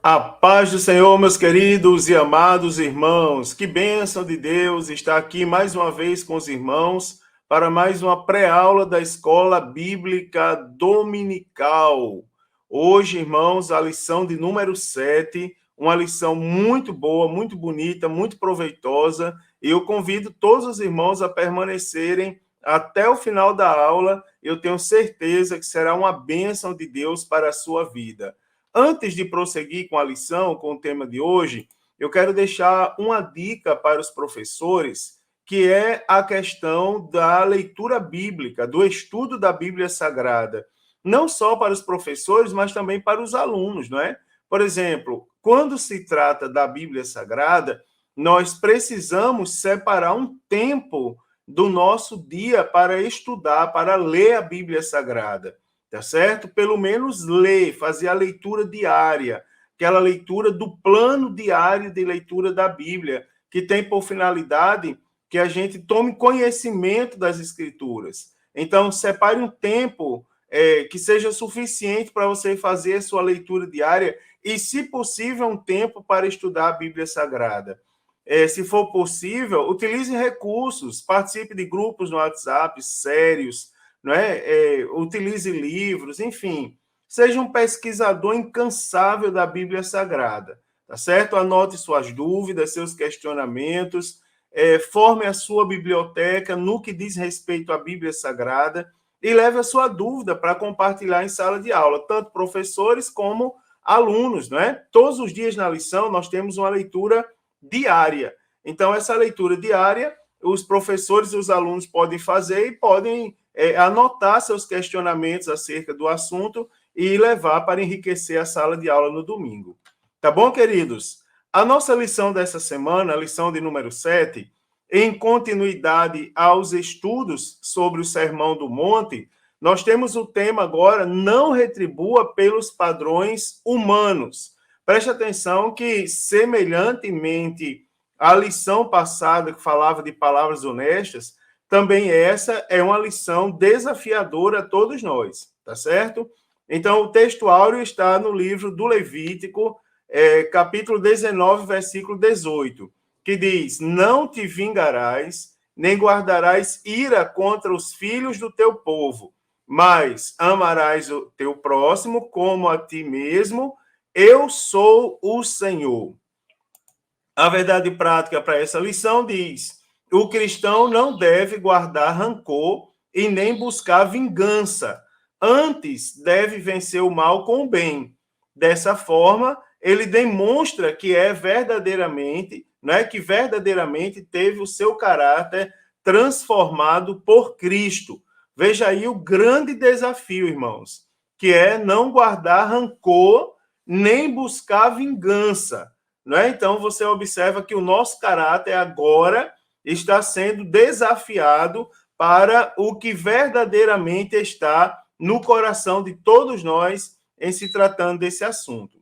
A paz do Senhor, meus queridos e amados irmãos. Que bênção de Deus estar aqui mais uma vez com os irmãos para mais uma pré-aula da Escola Bíblica Dominical. Hoje, irmãos, a lição de número 7, uma lição muito boa, muito bonita, muito proveitosa. E eu convido todos os irmãos a permanecerem até o final da aula. Eu tenho certeza que será uma bênção de Deus para a sua vida. Antes de prosseguir com a lição, com o tema de hoje, eu quero deixar uma dica para os professores, que é a questão da leitura bíblica, do estudo da Bíblia Sagrada. Não só para os professores, mas também para os alunos, não é? Por exemplo, quando se trata da Bíblia Sagrada, nós precisamos separar um tempo do nosso dia para estudar, para ler a Bíblia Sagrada. Tá certo? Pelo menos ler, fazer a leitura diária, aquela leitura do plano diário de leitura da Bíblia, que tem por finalidade que a gente tome conhecimento das Escrituras. Então, separe um tempo que seja suficiente para você fazer a sua leitura diária e, se possível, um tempo para estudar a Bíblia Sagrada. Se for possível, utilize recursos, participe de grupos no WhatsApp sérios, não é? Utilize livros, enfim, seja um pesquisador incansável da Bíblia Sagrada, tá certo? Anote suas dúvidas, seus questionamentos, forme a sua biblioteca no que diz respeito à Bíblia Sagrada e leve a sua dúvida para compartilhar em sala de aula, tanto professores como alunos, não é? Todos os dias na lição nós temos uma leitura diária. Então, essa leitura diária, os professores e os alunos podem fazer e podem anotar seus questionamentos acerca do assunto e levar para enriquecer a sala de aula no domingo. Tá bom, queridos? A nossa lição dessa semana, a lição de número 7, em continuidade aos estudos sobre o Sermão do Monte, nós temos o tema agora, não retribua pelos padrões humanos. Preste atenção que, semelhantemente à lição passada que falava de palavras honestas, também essa é uma lição desafiadora a todos nós, tá certo? Então, o texto áureo está no livro do Levítico, capítulo 19, versículo 18, que diz: Não te vingarás, nem guardarás ira contra os filhos do teu povo, mas amarás o teu próximo como a ti mesmo, eu sou o Senhor. A verdade prática para essa lição diz: o cristão não deve guardar rancor e nem buscar vingança. Antes, deve vencer o mal com o bem. Dessa forma, ele demonstra que é verdadeiramente, né, que verdadeiramente teve o seu caráter transformado por Cristo. Veja aí o grande desafio, irmãos, que é não guardar rancor nem buscar vingança. Né? Então, você observa que o nosso caráter agora está sendo desafiado para o que verdadeiramente está no coração de todos nós em se tratando desse assunto.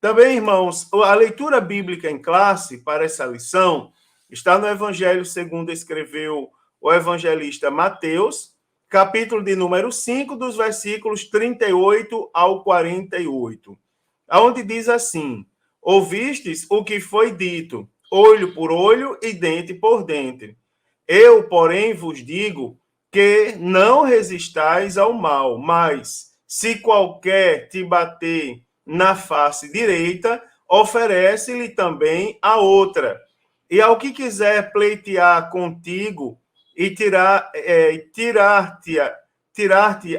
Também, irmãos, a leitura bíblica em classe para essa lição está no Evangelho segundo escreveu o evangelista Mateus, capítulo de número 5, dos versículos 38 ao 48, onde diz assim: Ouvistes o que foi dito, olho por olho e dente por dente. Eu, porém, vos digo que não resistais ao mal, mas se qualquer te bater na face direita, oferece-lhe também a outra. E ao que quiser pleitear contigo e tirar-te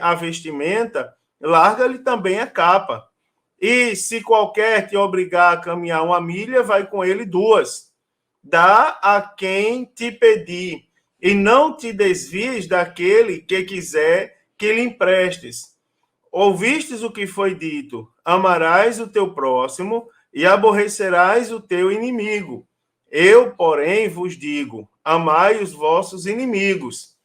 a vestimenta, larga-lhe também a capa. E se qualquer te obrigar a caminhar 1 milha, vai com ele 2. Dá a quem te pedir, e não te desvies daquele que quiser que lhe emprestes. Ouvistes o que foi dito: amarás o teu próximo e aborrecerás o teu inimigo. Eu, porém, vos digo: amai os vossos inimigos,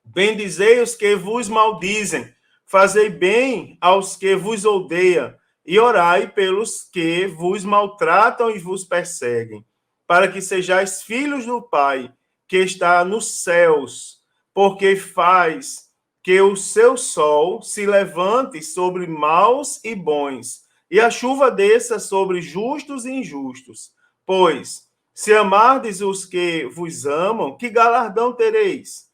bendizei os que vos maldizem, fazei bem aos que vos odeiam, e orai pelos que vos maltratam e vos perseguem, para que sejais filhos do Pai, que está nos céus, porque faz que o seu sol se levante sobre maus e bons, e a chuva desça sobre justos e injustos. Pois, se amardes os que vos amam, que galardão tereis?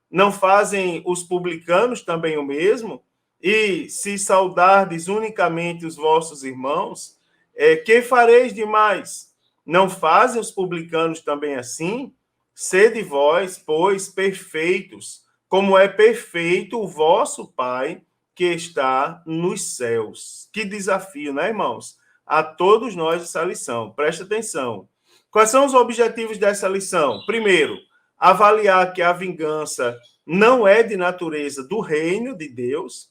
Não fazem os publicanos também o mesmo? E se saudardes unicamente os vossos irmãos, que fareis demais? Não fazem os publicanos também assim? Sede vós, pois, perfeitos, como é perfeito o vosso Pai que está nos céus. Que desafio, né, irmãos? A todos nós essa lição. Presta atenção. Quais são os objetivos dessa lição? Primeiro, avaliar que a vingança não é de natureza do reino de Deus,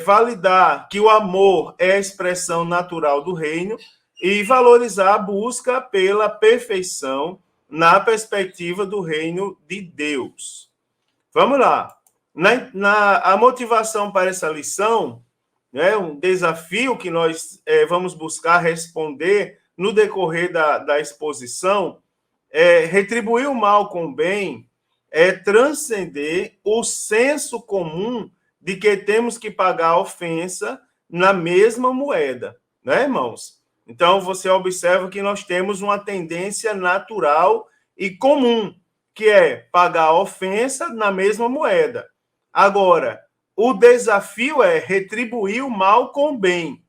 validar que o amor é a expressão natural do reino e valorizar a busca pela perfeição na perspectiva do reino de Deus. Vamos lá. A motivação para essa lição, né, um desafio que nós vamos buscar responder no decorrer da exposição, retribuir o mal com o bem, transcender o senso comum de que temos que pagar a ofensa na mesma moeda, né, irmãos? Então, você observa que nós temos uma tendência natural e comum, que é pagar a ofensa na mesma moeda. Agora, o desafio é retribuir o mal com o bem.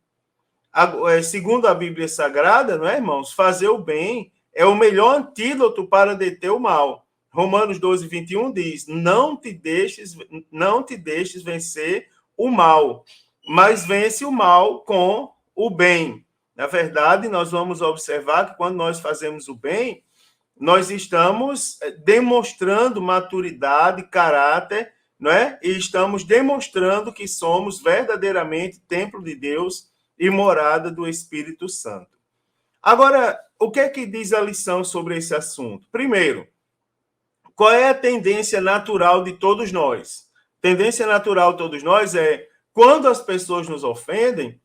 Segundo a Bíblia Sagrada, não é, irmãos? Fazer o bem é o melhor antídoto para deter o mal. Romanos 12, 21 diz: não te deixes vencer o mal, mas vence o mal com o bem. Na verdade, nós vamos observar que quando nós fazemos o bem, nós estamos demonstrando maturidade, caráter, não é? E estamos demonstrando que somos verdadeiramente templo de Deus e morada do Espírito Santo. Agora, o que é que diz a lição sobre esse assunto? Primeiro, qual é a tendência natural de todos nós? Tendência natural de todos nós é, quando as pessoas nos ofendem,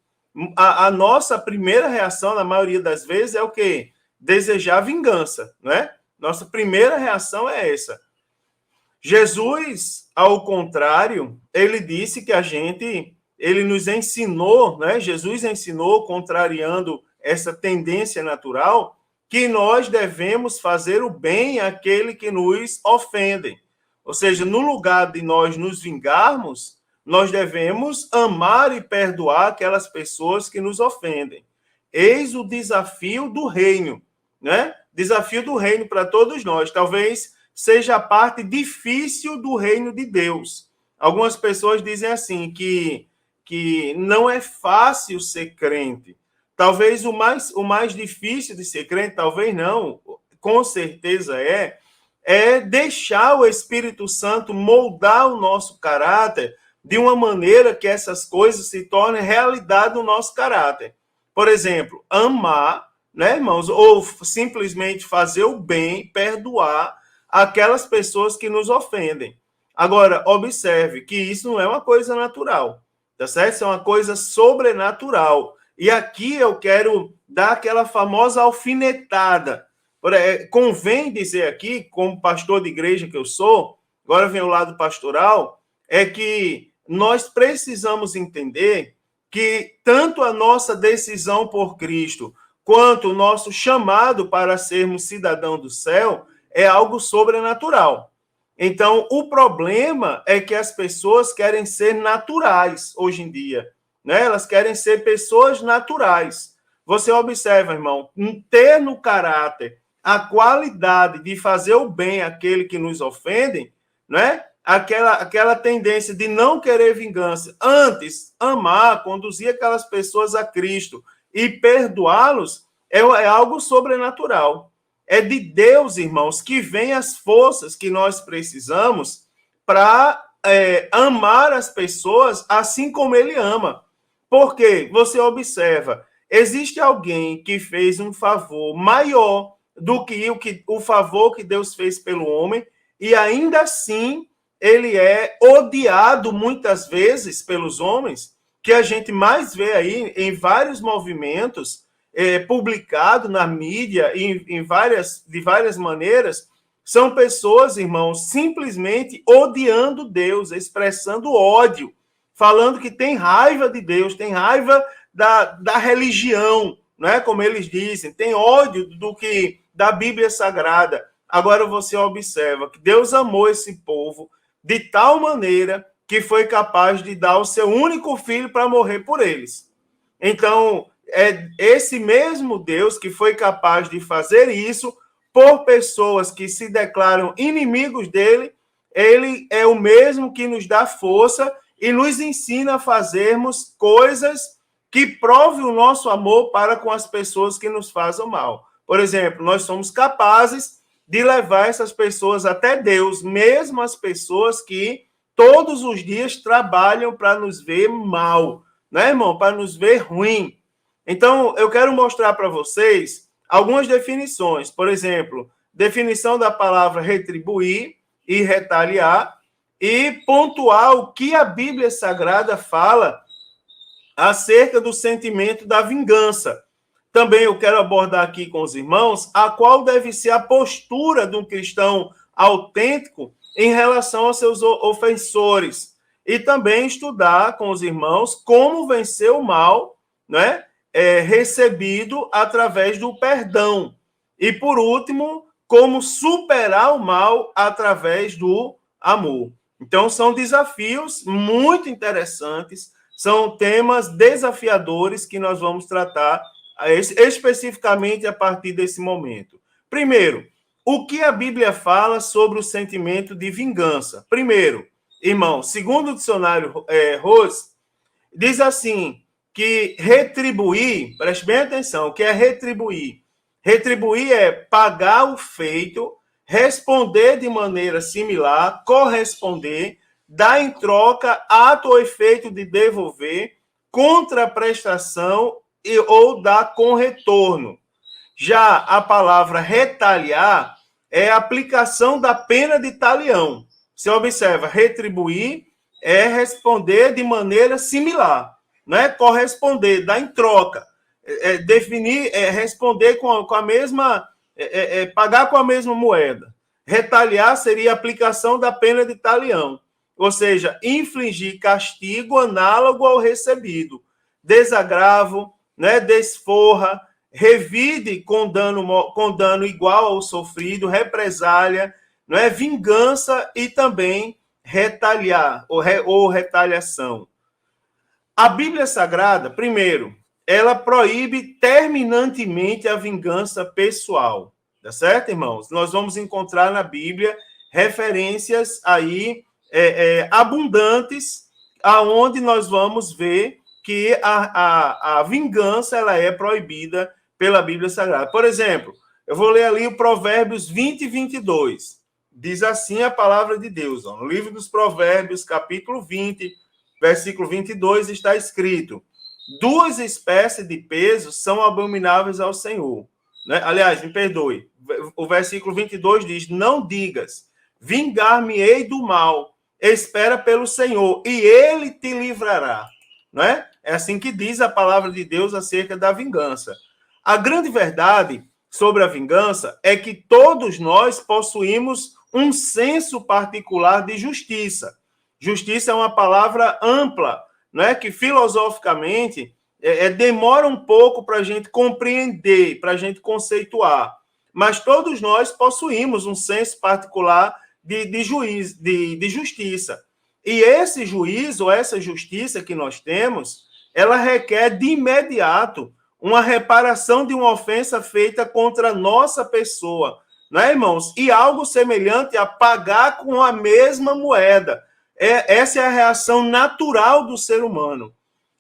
a nossa primeira reação, na maioria das vezes, é o quê? Desejar vingança, né? Nossa primeira reação é essa. Jesus, ao contrário, ele disse que ele nos ensinou, né? Jesus ensinou, contrariando essa tendência natural, que nós devemos fazer o bem àquele que nos ofende. Ou seja, no lugar de nós nos vingarmos, nós devemos amar e perdoar aquelas pessoas que nos ofendem. Eis o desafio do reino, né? Desafio do reino para todos nós. Talvez seja a parte difícil do reino de Deus. Algumas pessoas dizem assim, que não é fácil ser crente. Talvez o mais difícil de ser crente, talvez não, com certeza é deixar o Espírito Santo moldar o nosso caráter de uma maneira que essas coisas se tornem realidade no nosso caráter. Por exemplo, amar, né, irmãos? Ou simplesmente fazer o bem, perdoar aquelas pessoas que nos ofendem. Agora, observe que isso não é uma coisa natural, tá certo? Isso é uma coisa sobrenatural. E aqui eu quero dar aquela famosa alfinetada. Convém dizer aqui, como pastor de igreja que eu sou, agora vem o lado pastoral, é que nós precisamos entender que tanto a nossa decisão por Cristo, quanto o nosso chamado para sermos cidadão do céu, é algo sobrenatural. Então, o problema é que as pessoas querem ser naturais hoje em dia, né? Elas querem ser pessoas naturais. Você observa, irmão, ter no caráter a qualidade de fazer o bem àquele que nos ofende, né? Aquela tendência de não querer vingança, antes amar, conduzir aquelas pessoas a Cristo e perdoá-los, é algo sobrenatural. É de Deus, irmãos, que vem as forças que nós precisamos para amar as pessoas assim como ele ama. Porque você observa, existe alguém que fez um favor maior do que o favor que Deus fez pelo homem, e ainda assim ele é odiado muitas vezes pelos homens, que a gente mais vê aí em vários movimentos, publicado na mídia, de várias maneiras, são pessoas, irmãos, simplesmente odiando Deus, expressando ódio, falando que tem raiva de Deus, tem raiva da religião, né? Como eles dizem, tem ódio do que da Bíblia Sagrada. Agora você observa que Deus amou esse povo de tal maneira que foi capaz de dar o seu único filho para morrer por eles. Então, é esse mesmo Deus que foi capaz de fazer isso por pessoas que se declaram inimigos dele, ele é o mesmo que nos dá força e nos ensina a fazermos coisas que provem o nosso amor para com as pessoas que nos fazem mal. Por exemplo, nós somos capazes de levar essas pessoas até Deus, mesmo as pessoas que todos os dias trabalham para nos ver mal, né, irmão? Para nos ver ruim. Então, eu quero mostrar para vocês algumas definições. Por exemplo, definição da palavra retribuir e retaliar, e pontuar o que a Bíblia Sagrada fala acerca do sentimento da vingança. Também eu quero abordar aqui com os irmãos a qual deve ser a postura de um cristão autêntico em relação aos seus ofensores. E também estudar com os irmãos como vencer o mal, né? Recebido através do perdão. E, por último, como superar o mal através do amor. Então, são desafios muito interessantes, são temas desafiadores que nós vamos tratar especificamente a partir desse momento. Primeiro, o que a Bíblia fala sobre o sentimento de vingança? Primeiro, irmão, segundo o dicionário Rose, diz assim, que retribuir, preste bem atenção, o que é retribuir? Retribuir é pagar o feito, responder de maneira similar, corresponder, dar em troca, ato ou efeito de devolver, contraprestação ou dar com retorno. Já a palavra retaliar é a aplicação da pena de talião. Você observa, retribuir é responder de maneira similar, né? Corresponder, dar em troca, definir, responder com a mesma, pagar com a mesma moeda. Retaliar seria a aplicação da pena de talião, ou seja, infligir castigo análogo ao recebido, desagravo, né? Desforra, revide com dano igual ao sofrido, represália, não é? Vingança e também retaliar ou retaliação. A Bíblia Sagrada, primeiro, ela proíbe terminantemente a vingança pessoal, tá certo, irmãos? Nós vamos encontrar na Bíblia referências aí abundantes, aonde nós vamos ver que a vingança ela é proibida pela Bíblia Sagrada. Por exemplo, eu vou ler ali o Provérbios 20 e 22. Diz assim a palavra de Deus, ó, no livro dos Provérbios, capítulo 20, versículo 22, está escrito: duas espécies de peso são abomináveis ao Senhor. Né? Aliás, me perdoe, o versículo 22 diz: não digas, vingar-me-ei do mal, espera pelo Senhor, e ele te livrará. Não é? É assim que diz a palavra de Deus acerca da vingança. A grande verdade sobre a vingança é que todos nós possuímos um senso particular de justiça. Justiça é uma palavra ampla, não é? Que filosoficamente demora um pouco para a gente compreender, para a gente conceituar. Mas todos nós possuímos um senso particular de justiça. E esse juízo, essa justiça que nós temos, ela requer de imediato uma reparação de uma ofensa feita contra a nossa pessoa, não é, irmãos? E algo semelhante a pagar com a mesma moeda. Essa é a reação natural do ser humano.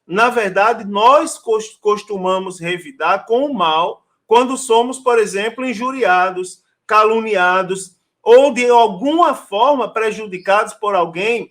Na verdade, nós costumamos revidar com o mal quando somos, por exemplo, injuriados, caluniados ou de alguma forma prejudicados por alguém.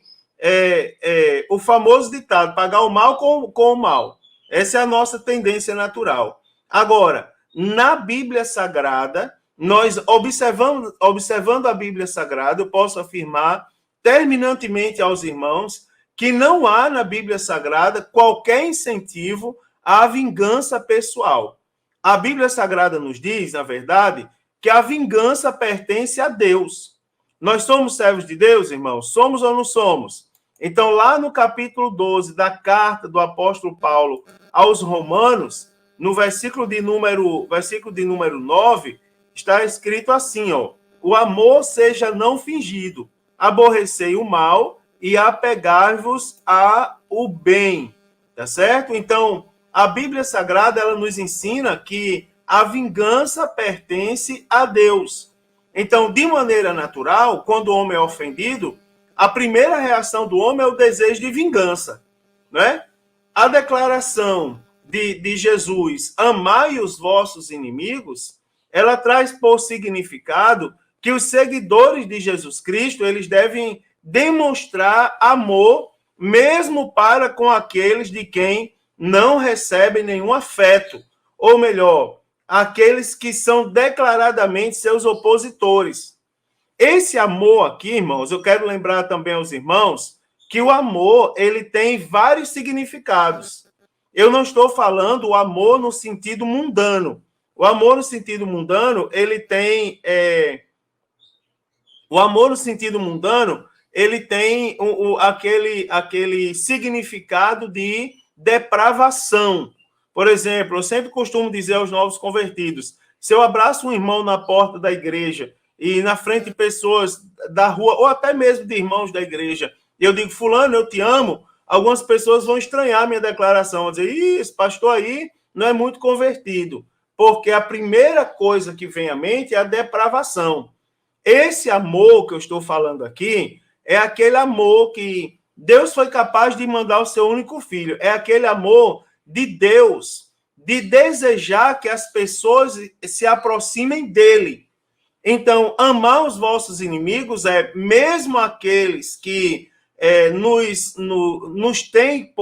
O famoso ditado, pagar o mal com o mal. Essa é a nossa tendência natural. Agora, na Bíblia Sagrada, nós observando a Bíblia Sagrada, eu posso afirmar terminantemente aos irmãos que não há na Bíblia Sagrada qualquer incentivo à vingança pessoal. A Bíblia Sagrada nos diz, na verdade, que a vingança pertence a Deus. Nós somos servos de Deus, irmãos? Somos ou não somos? Então, lá no capítulo 12 da carta do apóstolo Paulo aos Romanos, no versículo de número 9, está escrito assim, ó: o amor seja não fingido, aborrecei o mal e apegai-vos ao bem, tá certo? Então, a Bíblia Sagrada, ela nos ensina que a vingança pertence a Deus. Então, de maneira natural, quando o homem é ofendido, a primeira reação do homem é o desejo de vingança, né? A declaração de Jesus, amai os vossos inimigos, ela traz por significado que os seguidores de Jesus Cristo, eles devem demonstrar amor mesmo para com aqueles de quem não recebem nenhum afeto, ou melhor, aqueles que são declaradamente seus opositores. Esse amor aqui, irmãos, eu quero lembrar também aos irmãos que o amor, ele tem vários significados. Eu não estou falando o amor no sentido mundano. O amor no sentido mundano, ele tem... O amor no sentido mundano, ele tem aquele significado de depravação. Por exemplo, eu sempre costumo dizer aos novos convertidos, se eu abraço um irmão na porta da igreja e na frente de pessoas da rua, ou até mesmo de irmãos da igreja, e eu digo, fulano, eu te amo, algumas pessoas vão estranhar a minha declaração, vão dizer, esse pastor aí não é muito convertido, porque a primeira coisa que vem à mente é a depravação. Esse amor que eu estou falando aqui é aquele amor que Deus foi capaz de mandar o seu único filho. É aquele amor de Deus, de desejar que as pessoas se aproximem dele. Então, amar os vossos inimigos é mesmo aqueles que nos têm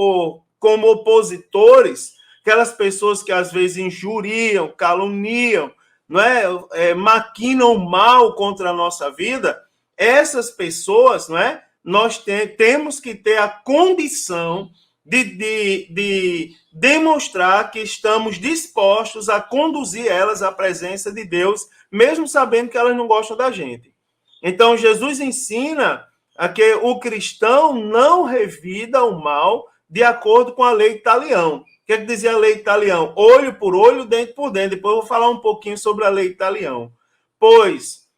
como opositores, aquelas pessoas que às vezes injuriam, caluniam, não é? Maquinam mal contra a nossa vida, essas pessoas, não é? Nós temos que ter a condição de demonstrar que estamos dispostos a conduzir elas à presença de Deus, mesmo sabendo que elas não gostam da gente. Então, Jesus ensina a que o cristão não revida o mal de acordo com a lei de Talião. O que é que dizia a lei de Talião? Olho por olho, dente por dente. Depois eu vou falar um pouquinho sobre a lei de Talião. Pois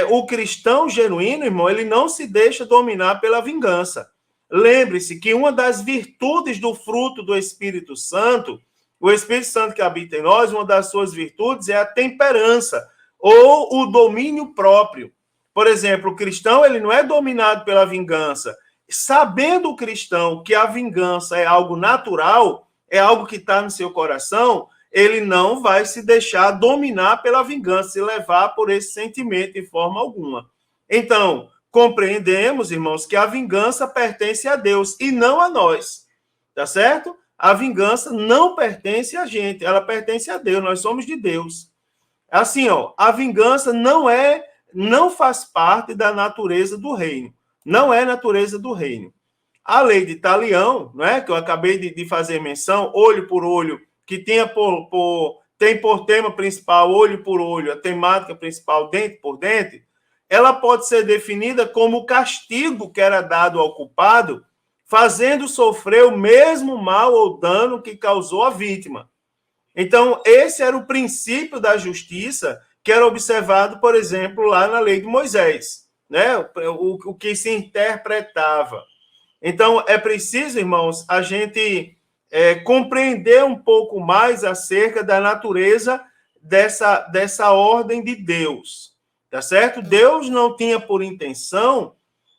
o cristão genuíno, irmão, ele não se deixa dominar pela vingança. Lembre-se que uma das virtudes do fruto do Espírito Santo, o Espírito Santo que habita em nós, uma das suas virtudes é a temperança ou o domínio próprio. Por exemplo, o cristão, ele não é dominado pela vingança. Sabendo o cristão que a vingança é algo natural, é algo que está no seu coração, ele não vai se deixar dominar pela vingança, se levar por esse sentimento de forma alguma. Então, compreendemos, irmãos, que a vingança pertence a Deus e não a nós, tá certo? A vingança não pertence a gente, ela pertence a Deus, nós somos de Deus. Assim, ó, a vingança não faz parte da natureza do reino, não é natureza do reino. A lei de Talião, não é, que eu acabei de fazer menção, olho por olho, que tem por tema principal olho por olho, a temática principal dente por dente, ela pode ser definida como o castigo que era dado ao culpado, fazendo sofrer o mesmo mal ou dano que causou a vítima. Então, esse era o princípio da justiça que era observado, por exemplo, lá na lei de Moisés, né? O que se interpretava. Então, é preciso, irmãos, a gente compreender um pouco mais acerca da natureza dessa ordem de Deus, tá certo? Deus não tinha por intenção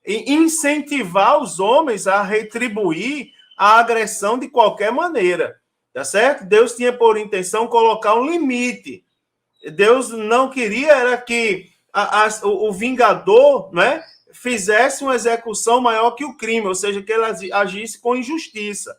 incentivar os homens a retribuir a agressão de qualquer maneira, tá certo? Deus tinha por intenção colocar um limite. Deus não queria era que o vingador, né, fizesse uma execução maior que o crime, ou seja, que ele agisse com injustiça.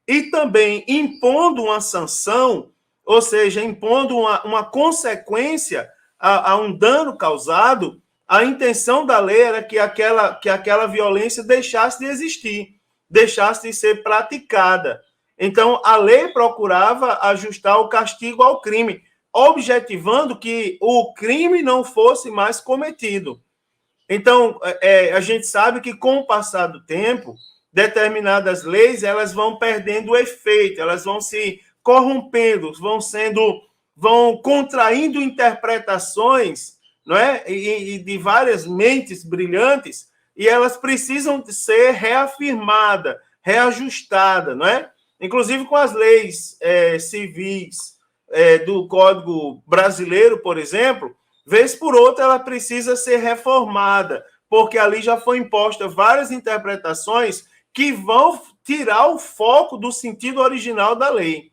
E também impondo uma sanção, ou seja, impondo uma consequência a um dano causado, a intenção da lei era que aquela violência deixasse de existir, deixasse de ser praticada. Então, a lei procurava ajustar o castigo ao crime, objetivando que o crime não fosse mais cometido. Então, a gente sabe que com o passar do tempo, determinadas leis elas vão perdendo o efeito, elas vão se corrompendo, vão contraindo interpretações, não é? E de várias mentes brilhantes, e elas precisam ser reafirmadas, reajustadas, não é? Inclusive com as leis civis do Código Brasileiro, por exemplo, vez por outra ela precisa ser reformada, porque ali já foi imposta várias interpretações que vão tirar o foco do sentido original da lei.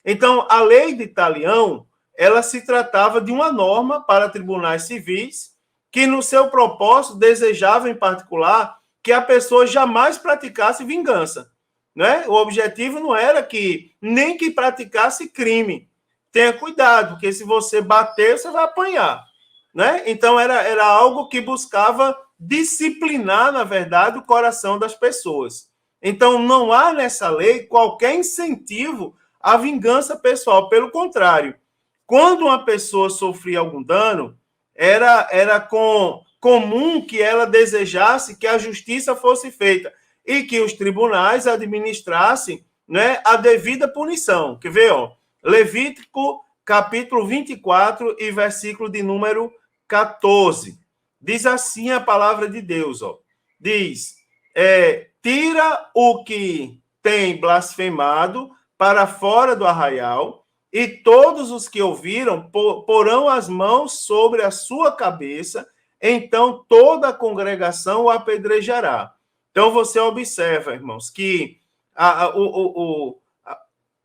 Então, a lei de Talião, ela se tratava de uma norma para tribunais civis que, no seu propósito, desejava, em particular, que a pessoa jamais praticasse vingança. Né? O objetivo não era que nem que praticasse crime. Tenha cuidado, porque se você bater, você vai apanhar. Né? Então, era algo que buscava disciplinar, na verdade, o coração das pessoas. Então, não há nessa lei qualquer incentivo à vingança pessoal. Pelo contrário, quando uma pessoa sofria algum dano, era comum que ela desejasse que a justiça fosse feita e que os tribunais administrassem, né, a devida punição. Quer ver? Ó? Levítico, capítulo 24 e versículo de número 14. Diz assim a palavra de Deus. Ó. Diz, tira o que tem blasfemado para fora do arraial, e todos os que ouviram porão as mãos sobre a sua cabeça, então toda a congregação o apedrejará. Então você observa, irmãos, que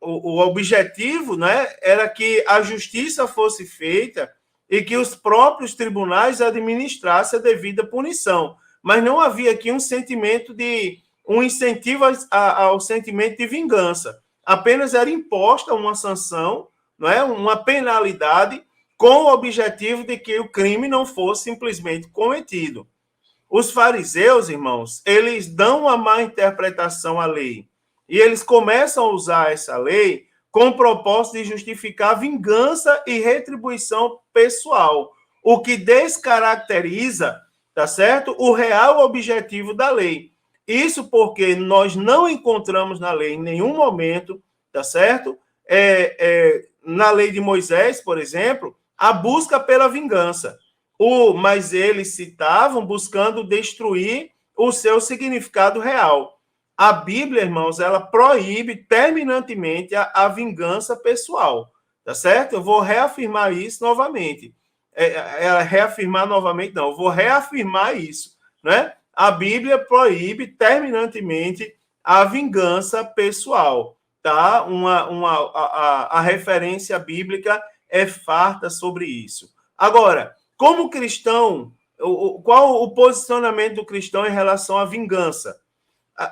o objetivo, né, era que a justiça fosse feita e que os próprios tribunais administrassem a devida punição. Mas não havia aqui um incentivo ao sentimento de vingança. Apenas era imposta uma sanção, não é? Uma penalidade, com o objetivo de que o crime não fosse simplesmente cometido. Os fariseus, irmãos, eles dão uma má interpretação à lei. E eles começam a usar essa lei com o propósito de justificar vingança e retribuição pessoal, o que descaracteriza, tá certo? O real objetivo da lei. Isso porque nós não encontramos na lei em nenhum momento, tá certo? Na lei de Moisés, por exemplo, a busca pela vingança. Mas eles citavam buscando destruir o seu significado real. A Bíblia, irmãos, ela proíbe terminantemente a vingança pessoal, tá certo? Eu vou reafirmar isso novamente. Reafirmar novamente, não, eu vou reafirmar isso, né? A Bíblia proíbe terminantemente a vingança pessoal, tá? A referência bíblica é farta sobre isso. Agora, como cristão, qual o posicionamento do cristão em relação à vingança?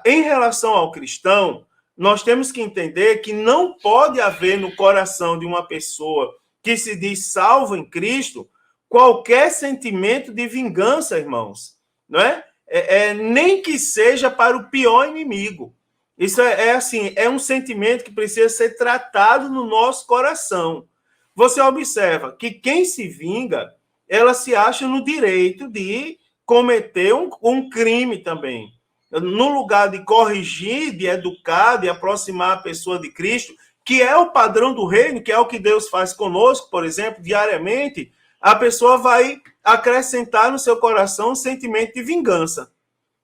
Em relação ao cristão, nós temos que entender que não pode haver no coração de uma pessoa que se diz salvo em Cristo qualquer sentimento de vingança, irmãos, não é? Nem que seja para o pior inimigo. Isso assim, é um sentimento que precisa ser tratado no nosso coração. Você observa que quem se vinga, ela se acha no direito de cometer um crime também. No lugar de corrigir, de educar, de aproximar a pessoa de Cristo, que é o padrão do reino, que é o que Deus faz conosco, por exemplo, diariamente, a pessoa vai acrescentar no seu coração um sentimento de vingança.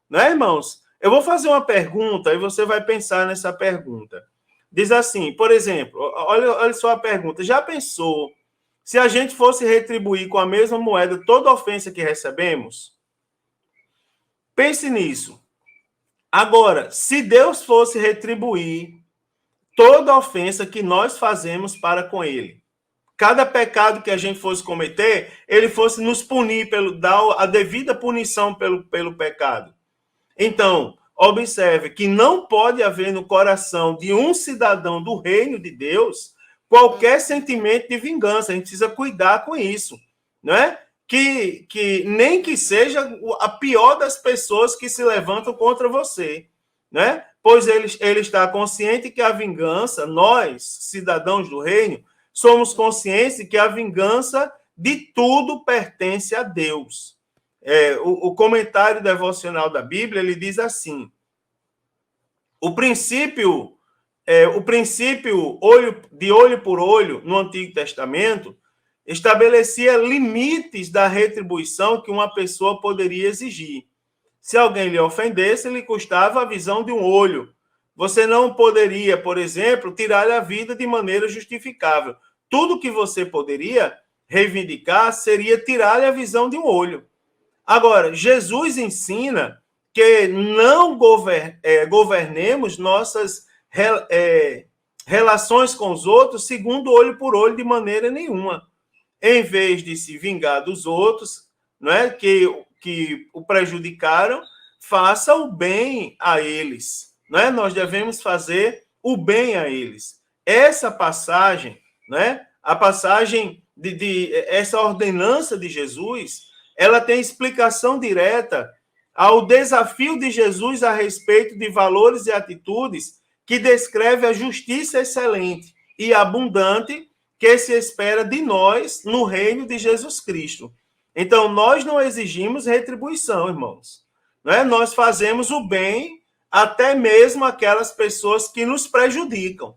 Né, irmãos? Eu vou fazer uma pergunta e você vai pensar nessa pergunta. Diz assim, por exemplo, olha só a pergunta. Já pensou se a gente fosse retribuir com a mesma moeda toda ofensa que recebemos? Pense nisso. Agora, se Deus fosse retribuir toda ofensa que nós fazemos para com ele, cada pecado que a gente fosse cometer, ele fosse nos punir, dar a devida punição pelo pecado. Então, observe que não pode haver no coração de um cidadão do reino de Deus qualquer sentimento de vingança. A gente precisa cuidar com isso, não é? Que nem que seja a pior das pessoas que se levantam contra você, né? Pois ele está consciente que a vingança, nós, cidadãos do reino, somos conscientes de que a vingança de tudo pertence a Deus. O comentário devocional da Bíblia, ele diz assim, O princípio olho por olho no Antigo Testamento estabelecia limites da retribuição que uma pessoa poderia exigir. Se alguém lhe ofendesse, lhe custava a visão de um olho. Você não poderia, por exemplo, tirar-lhe a vida de maneira justificável. Tudo que você poderia reivindicar seria tirar-lhe a visão de um olho. Agora, Jesus ensina que não governemos nossas relações com os outros segundo olho por olho de maneira nenhuma. Em vez de se vingar dos outros, não é, que o prejudicaram, faça o bem a eles. Não é? Nós devemos fazer o bem a eles. Essa passagem, não é? A passagem essa ordenança de Jesus, ela tem explicação direta ao desafio de Jesus a respeito de valores e atitudes que descreve a justiça excelente e abundante que se espera de nós no reino de Jesus Cristo. Então, nós não exigimos retribuição, irmãos. Não é? Nós fazemos o bem até mesmo aquelas pessoas que nos prejudicam.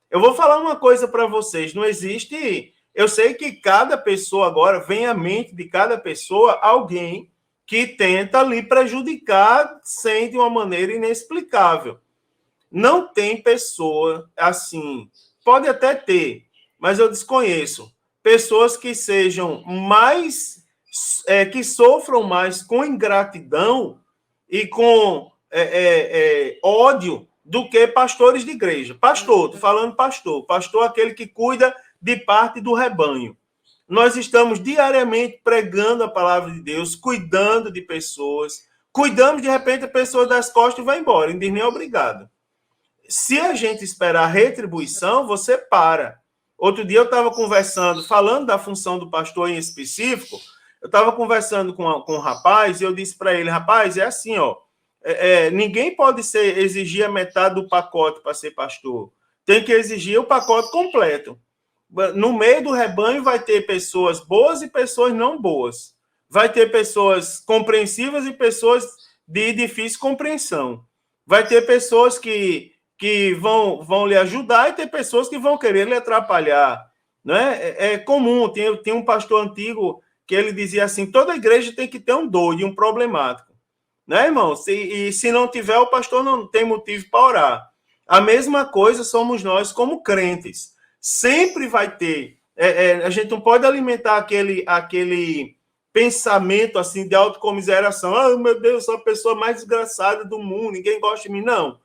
Eu vou falar uma coisa para vocês, não existe... Eu sei que cada pessoa agora, vem à mente de cada pessoa alguém que tenta lhe prejudicar de uma maneira inexplicável. Não tem pessoa assim, pode até ter, mas eu desconheço, pessoas que sejam mais, que sofram mais com ingratidão e com ódio do que pastores de igreja. Pastor, estou falando pastor. Pastor é aquele que cuida de parte do rebanho. Nós estamos diariamente pregando a palavra de Deus, cuidando de pessoas, cuidamos, de repente, a pessoa das costas e vai embora, não diz nem obrigado. Se a gente esperar retribuição, você para. Outro dia eu estava conversando, falando da função do pastor em específico, eu estava conversando com um rapaz e eu disse para ele, rapaz, é assim, ó, ninguém pode exigir a metade do pacote para ser pastor. Tem que exigir o pacote completo. No meio do rebanho vai ter pessoas boas e pessoas não boas. Vai ter pessoas compreensivas e pessoas de difícil compreensão. Vai ter pessoas que vão lhe ajudar e ter pessoas que vão querer lhe atrapalhar. Né? É comum. Tem um pastor antigo que ele dizia assim, toda igreja tem que ter um doido e um problemático. Né, irmão? E se não tiver, o pastor não tem motivo para orar. A mesma coisa somos nós como crentes. Sempre vai ter. A gente não pode alimentar aquele pensamento assim de autocomiseração. Ah, meu Deus, sou a pessoa mais desgraçada do mundo, ninguém gosta de mim. Não.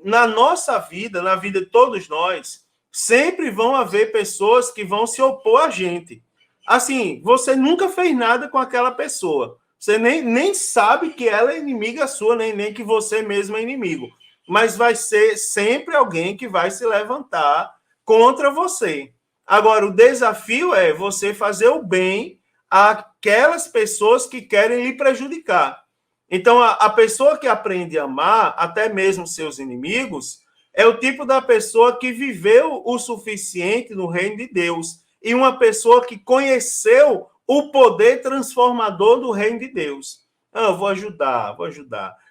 Na nossa vida, na vida de todos nós, sempre vão haver pessoas que vão se opor a gente. Assim, você nunca fez nada com aquela pessoa. Você nem sabe que ela é inimiga sua, nem que você mesmo é inimigo. Mas vai ser sempre alguém que vai se levantar contra você. Agora, o desafio é você fazer o bem àquelas pessoas que querem lhe prejudicar. Então, a pessoa que aprende a amar, até mesmo seus inimigos, é o tipo da pessoa que viveu o suficiente no reino de Deus e uma pessoa que conheceu o poder transformador do reino de Deus. Ah, eu vou ajudar.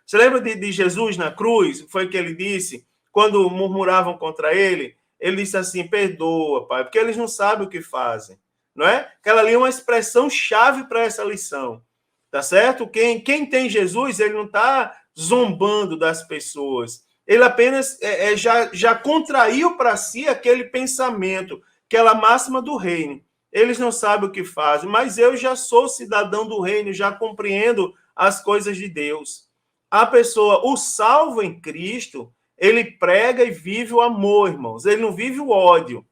Você lembra de Jesus na cruz? Foi que ele disse, quando murmuravam contra ele, ele disse assim, perdoa, Pai, porque eles não sabem o que fazem. Não é? Aquela ali é uma expressão chave para essa lição. Tá certo? Quem tem Jesus, ele não está zombando das pessoas. Ele apenas já contraiu para si aquele pensamento, aquela máxima do reino. Eles não sabem o que fazem, mas eu já sou cidadão do reino, já compreendo as coisas de Deus. A pessoa, o salvo em Cristo, ele prega e vive o amor, irmãos. Ele não vive o ódio.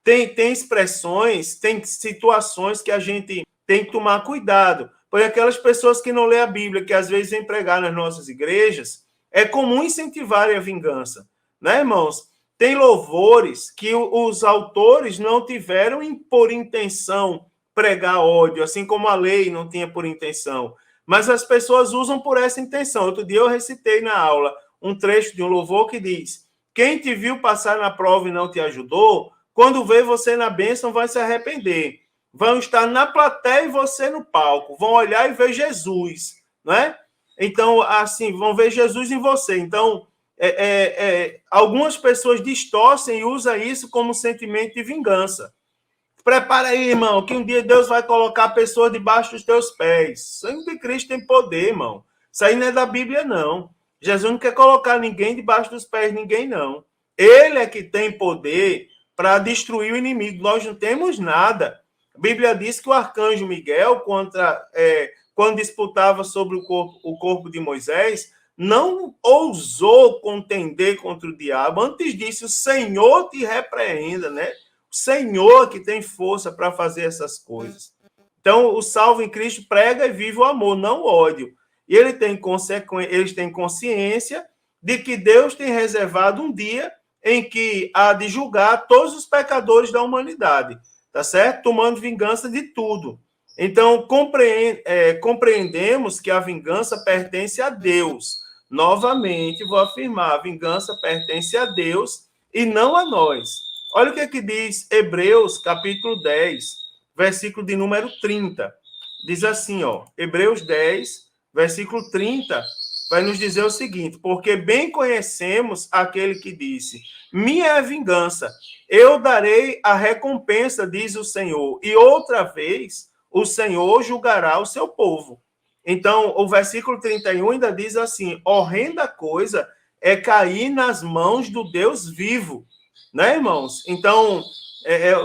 Tem expressões, tem situações que a gente tem que tomar cuidado. Porque aquelas pessoas que não lêem a Bíblia, que às vezes vêm pregar nas nossas igrejas, é comum incentivarem a vingança. Né, irmãos? Tem louvores que os autores não tiveram por intenção pregar ódio, assim como a lei não tinha por intenção. Mas as pessoas usam por essa intenção. Outro dia eu recitei na aula um trecho de um louvor que diz: quem te viu passar na prova e não te ajudou, quando vê você na bênção vai se arrepender. Vão estar na plateia e você no palco. Vão olhar e ver Jesus, não é? Então, assim, vão ver Jesus em você. Então, algumas pessoas distorcem e usam isso como sentimento de vingança. Prepara aí, irmão, que um dia Deus vai colocar a pessoa debaixo dos teus pés. O sangue de Cristo tem poder, irmão. Isso aí não é da Bíblia, não. Jesus não quer colocar ninguém debaixo dos pés de ninguém, não. Ele é que tem poder para destruir o inimigo. Nós não temos nada. A Bíblia diz que o arcanjo Miguel, quando disputava sobre o corpo de Moisés, não ousou contender contra o diabo. Antes disso, o Senhor te repreenda, né? O Senhor que tem força para fazer essas coisas. Então, o salvo em Cristo prega e vive o amor, não o ódio. E eles têm consciência de que Deus tem reservado um dia em que há de julgar todos os pecadores da humanidade, tá certo? Tomando vingança de tudo. Então, compreendemos que a vingança pertence a Deus. Novamente, vou afirmar, a vingança pertence a Deus e não a nós. Olha o que diz Hebreus, capítulo 10, versículo de número 30. Diz assim, ó, Hebreus 10, versículo 30, vai nos dizer o seguinte: porque bem conhecemos aquele que disse, minha é a vingança, eu darei a recompensa, diz o Senhor, e outra vez o Senhor julgará o seu povo. Então, o versículo 31 ainda diz assim, horrenda coisa é cair nas mãos do Deus vivo, né, irmãos? Então,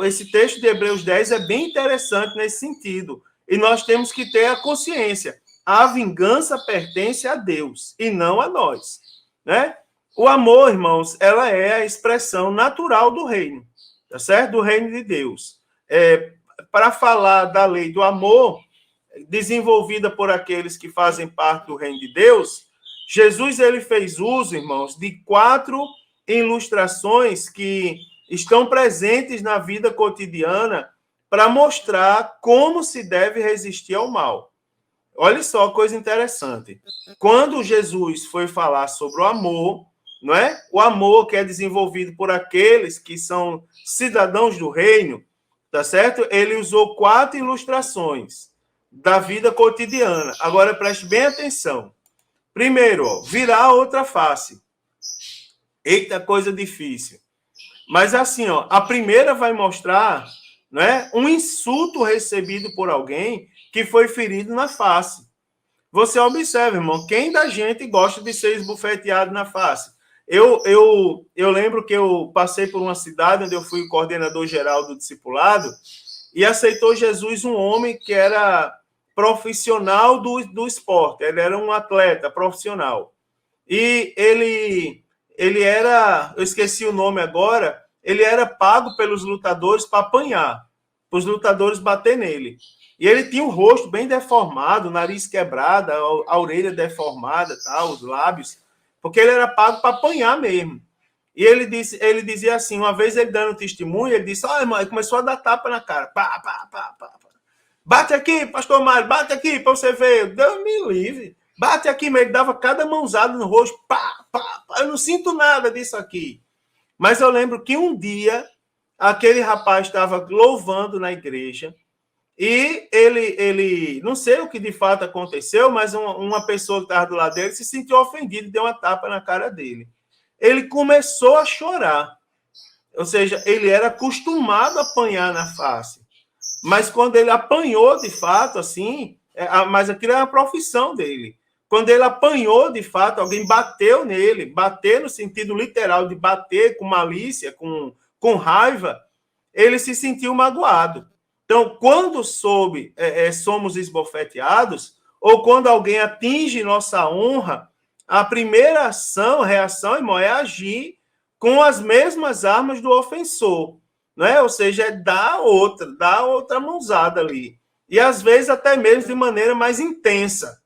esse texto de Hebreus 10 é bem interessante nesse sentido. E nós temos que ter a consciência. A vingança pertence a Deus e não a nós, né? O amor, irmãos, ela é a expressão natural do reino, tá certo? Do reino de Deus. Para falar da lei do amor, desenvolvida por aqueles que fazem parte do reino de Deus, Jesus ele fez uso, irmãos, de 4 ilustrações que estão presentes na vida cotidiana para mostrar como se deve resistir ao mal. Olha só, coisa interessante. Quando Jesus foi falar sobre o amor, não é? O amor que é desenvolvido por aqueles que são cidadãos do reino, tá certo? Ele usou 4 ilustrações da vida cotidiana. Agora preste bem atenção. Primeiro, ó, virar a outra face. Eita, coisa difícil. Mas assim, ó, a primeira vai mostrar, né, um insulto recebido por alguém que foi ferido na face. Você observa, irmão, quem da gente gosta de ser esbofeteado na face? Eu lembro que eu passei por uma cidade onde eu fui coordenador geral do discipulado e aceitou Jesus um homem que era profissional do esporte, ele era um atleta profissional. E ele era, eu esqueci o nome agora, ele era pago pelos lutadores para apanhar, para os lutadores bater nele. E ele tinha o rosto bem deformado, o nariz quebrado, a orelha deformada, tal, os lábios, porque ele era pago para apanhar mesmo. E ele dizia assim, uma vez ele dando testemunho, ele disse, olha, irmão, ele começou a dar tapa na cara, pá, pá, pá, pá, pá. Bate aqui, pastor Mário, bate aqui para você ver. Deus me livre. Bate aqui, mas ele dava cada mãozada no rosto, pá, pá, pá. Eu não sinto nada disso aqui. Mas eu lembro que um dia, aquele rapaz estava louvando na igreja, e ele não sei o que de fato aconteceu, mas uma pessoa que estava do lado dele se sentiu ofendida e deu uma tapa na cara dele. Ele começou a chorar. Ou seja, ele era acostumado a apanhar na face. Mas quando ele apanhou de fato, assim, mas aquilo era a profissão dele. Quando ele apanhou de fato, alguém bateu nele, bater no sentido literal de bater com malícia, com raiva, ele se sentiu magoado. Então, quando somos esbofeteados, ou quando alguém atinge nossa honra, a primeira reação, irmão, é agir com as mesmas armas do ofensor. Né? Ou seja, é dar outra mãozada ali. E às vezes até mesmo de maneira mais intensa.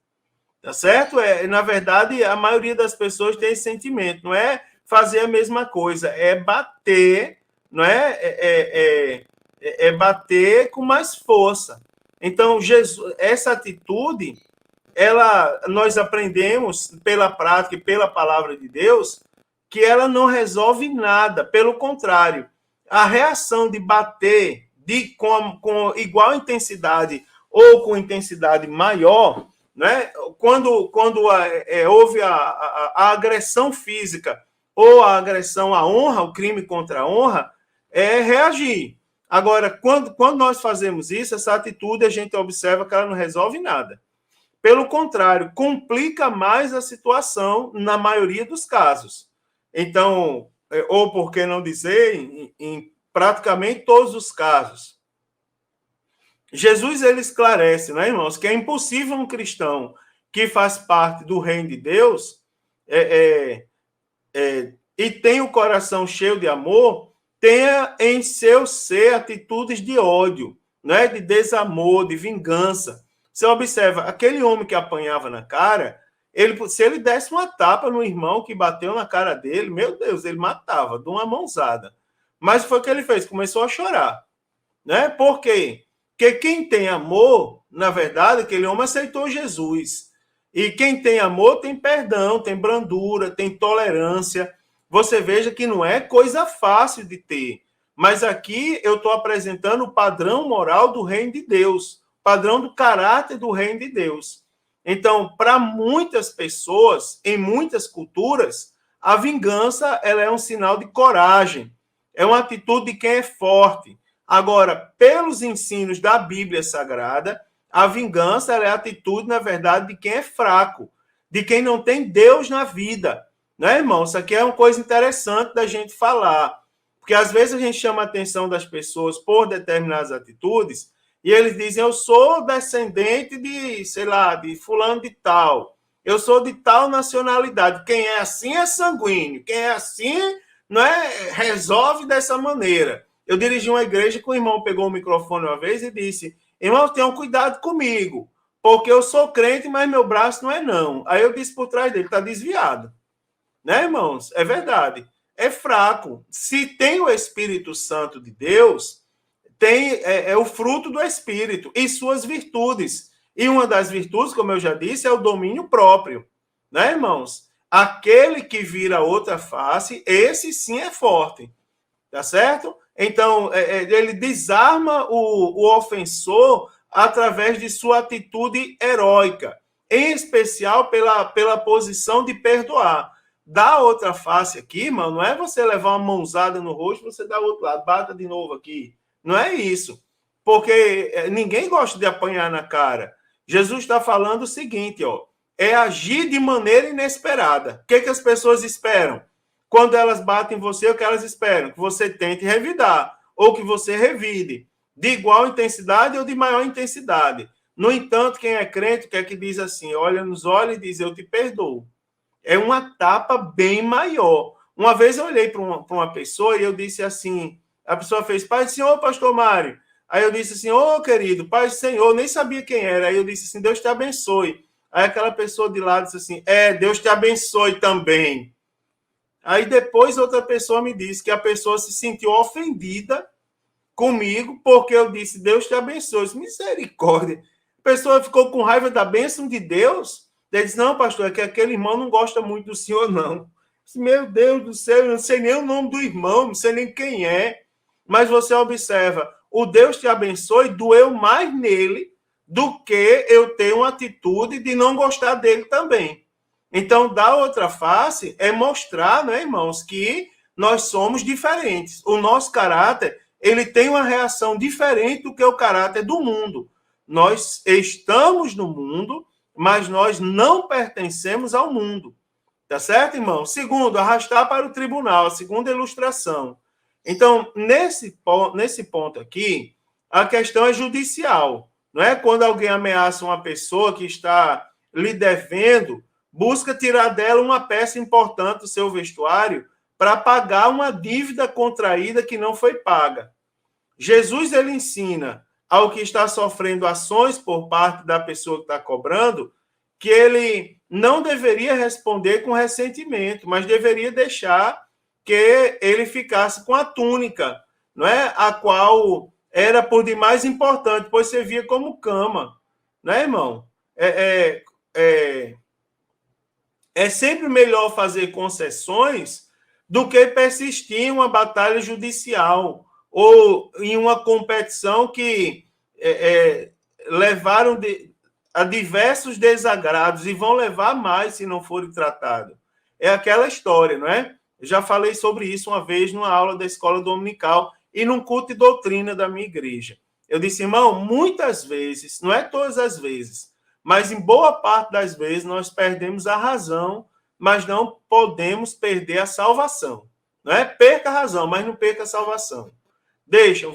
Tá certo? Na verdade, a maioria das pessoas tem esse sentimento, não é fazer a mesma coisa, é bater, não é? Bater com mais força. Então, essa atitude, nós aprendemos pela prática e pela palavra de Deus, que ela não resolve nada, pelo contrário, a reação de bater com igual intensidade ou com intensidade maior né? Quando houve a agressão física ou a agressão à honra, o crime contra a honra, é reagir. Agora, quando nós fazemos isso, essa atitude, a gente observa que ela não resolve nada. Pelo contrário, complica mais a situação na maioria dos casos. Então, ou por que não dizer, em praticamente todos os casos. Jesus, ele esclarece, né, irmãos, que é impossível um cristão que faz parte do reino de Deus e tem o coração cheio de amor, tenha em seu ser atitudes de ódio, né, de desamor, de vingança. Você observa, aquele homem que apanhava na cara, se ele desse uma tapa no irmão que bateu na cara dele, meu Deus, ele matava de uma mãozada. Mas foi o que ele fez, começou a chorar. Né? Por quê? Porque quem tem amor, na verdade, aquele homem aceitou Jesus. E quem tem amor tem perdão, tem brandura, tem tolerância. Você veja que não é coisa fácil de ter. Mas aqui eu estou apresentando o padrão moral do reino de Deus, padrão do caráter do reino de Deus. Então, para muitas pessoas, em muitas culturas, a vingança ela é um sinal de coragem, é uma atitude de quem é forte. Agora, pelos ensinos da Bíblia Sagrada, a vingança é a atitude, na verdade, de quem é fraco, de quem não tem Deus na vida. Né, irmão? Isso aqui é uma coisa interessante da gente falar. Porque às vezes a gente chama a atenção das pessoas por determinadas atitudes e eles dizem, eu sou descendente de, sei lá, de fulano de tal. Eu sou de tal nacionalidade. Quem é assim é sanguíneo. Quem é assim não é, resolve dessa maneira. Eu dirigi uma igreja que o irmão pegou o microfone uma vez e disse, irmão, tenham cuidado comigo, porque eu sou crente, mas meu braço não é não. Aí eu disse por trás dele, está desviado. Né, irmãos? É verdade. É fraco. Se tem o Espírito Santo de Deus, tem o fruto do Espírito e suas virtudes. E uma das virtudes, como eu já disse, é o domínio próprio. Né, irmãos? Aquele que vira outra face, esse sim é forte. Tá certo? Então, ele desarma o ofensor através de sua atitude heróica, em especial pela posição de perdoar. Da outra face aqui, mano, não é você levar uma mãozada no rosto, você dá o outro lado, bata de novo aqui. Não é isso. Porque ninguém gosta de apanhar na cara. Jesus está falando o seguinte, ó, é agir de maneira inesperada. O que as pessoas esperam? Quando elas batem em você, o que elas esperam? Que você tente revidar, ou que você revide, de igual intensidade ou de maior intensidade. No entanto, quem é crente quer que diz assim, olha nos olhos e diz, eu te perdoo. É uma tapa bem maior. Uma vez eu olhei para uma pessoa e eu disse assim, a pessoa fez, Pai do Senhor, pastor Mário. Aí eu disse assim, ô querido, Pai do Senhor, nem sabia quem era. Aí eu disse assim, Deus te abençoe. Aí aquela pessoa de lá disse assim, Deus te abençoe também. Aí depois outra pessoa me disse que a pessoa se sentiu ofendida comigo porque eu disse, Deus te abençoe. Misericórdia. A pessoa ficou com raiva da bênção de Deus. Ele disse, não, pastor, é que aquele irmão não gosta muito do senhor, não. Disse, meu Deus do céu, eu não sei nem o nome do irmão, não sei nem quem é. Mas você observa, o Deus te abençoe doeu mais nele do que eu ter uma atitude de não gostar dele também. Então, da outra face é mostrar, né, irmãos, que nós somos diferentes. O nosso caráter, ele tem uma reação diferente do que o caráter do mundo. Nós estamos no mundo, mas nós não pertencemos ao mundo. Tá certo, irmão? Segundo, arrastar para o tribunal, a segunda ilustração. Então, nesse ponto aqui, a questão é judicial. Não é quando alguém ameaça uma pessoa que está lhe devendo, busca tirar dela uma peça importante do seu vestuário para pagar uma dívida contraída que não foi paga. Jesus, ele ensina ao que está sofrendo ações por parte da pessoa que está cobrando, que ele não deveria responder com ressentimento, mas deveria deixar que ele ficasse com a túnica, não é? A qual era por demais importante, pois servia como cama, não é, irmão? É sempre melhor fazer concessões do que persistir em uma batalha judicial ou em uma competição que levaram a diversos desagrados e vão levar mais se não forem tratados. É aquela história, não é? Eu já falei sobre isso uma vez numa aula da escola dominical e num culto de doutrina da minha igreja. Eu disse, irmão, muitas vezes, não é todas as vezes, mas em boa parte das vezes nós perdemos a razão, mas não podemos perder a salvação. Não é? Perca a razão, mas não perca a salvação. Deixa,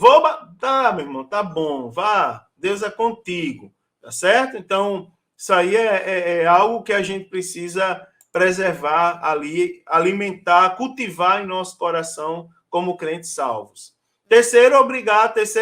tá, meu irmão, tá bom, vá, Deus é contigo, tá certo? Então, isso aí é algo que a gente precisa preservar ali, alimentar, cultivar em nosso coração como crentes salvos. A terceira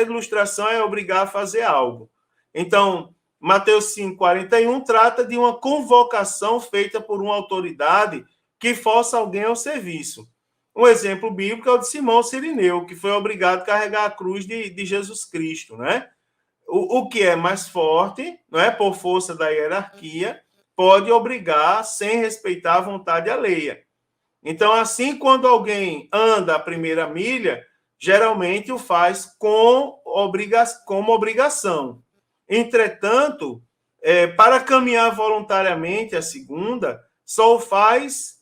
ilustração é obrigar a fazer algo. Então, Mateus 5:41 trata de uma convocação feita por uma autoridade que força alguém ao serviço. Um exemplo bíblico é o de Simão Cirineu, que foi obrigado a carregar a cruz de Jesus Cristo, né? O que é mais forte, não é, por força da hierarquia, pode obrigar sem respeitar a vontade alheia. Então, assim, quando alguém anda a primeira milha, geralmente o faz como obrigação. Entretanto, para caminhar voluntariamente a segunda, só o faz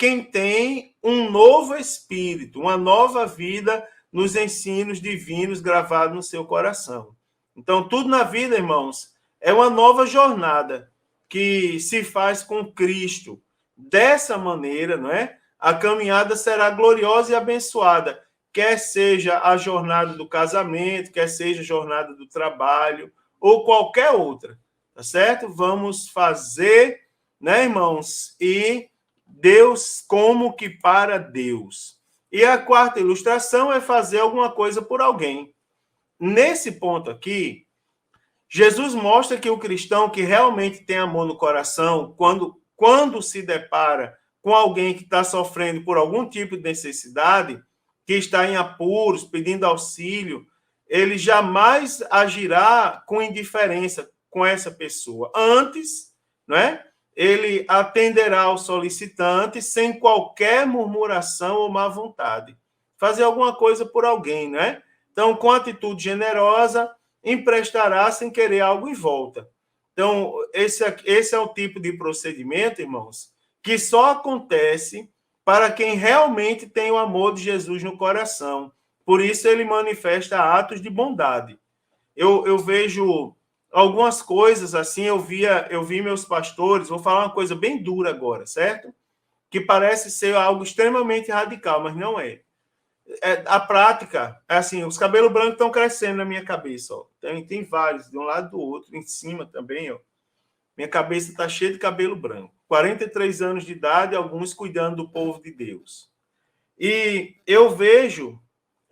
quem tem um novo espírito, uma nova vida nos ensinos divinos gravados no seu coração. Então, tudo na vida, irmãos, é uma nova jornada que se faz com Cristo. Dessa maneira, não é? A caminhada será gloriosa e abençoada, quer seja a jornada do casamento, quer seja a jornada do trabalho, ou qualquer outra, tá certo? Vamos fazer, né, irmãos? E Deus como que para Deus. E a quarta ilustração é fazer alguma coisa por alguém. Nesse ponto aqui, Jesus mostra que o cristão que realmente tem amor no coração, quando se depara com alguém que está sofrendo por algum tipo de necessidade, que está em apuros, pedindo auxílio, ele jamais agirá com indiferença com essa pessoa. Antes, não é? Ele atenderá ao solicitante sem qualquer murmuração ou má vontade. Fazer alguma coisa por alguém, não é? Então, com atitude generosa, emprestará sem querer algo em volta. Então, esse é o tipo de procedimento, irmãos, que só acontece para quem realmente tem o amor de Jesus no coração. Por isso, ele manifesta atos de bondade. Eu vejo algumas coisas assim, eu vi meus pastores, vou falar uma coisa bem dura agora, certo? Que parece ser algo extremamente radical, mas não é. A prática é assim, os cabelos brancos estão crescendo na minha cabeça, ó. Tem vários, de um lado do outro, em cima também, ó. Minha cabeça está cheia de cabelo branco. 43 anos de idade, alguns cuidando do povo de Deus. E eu vejo,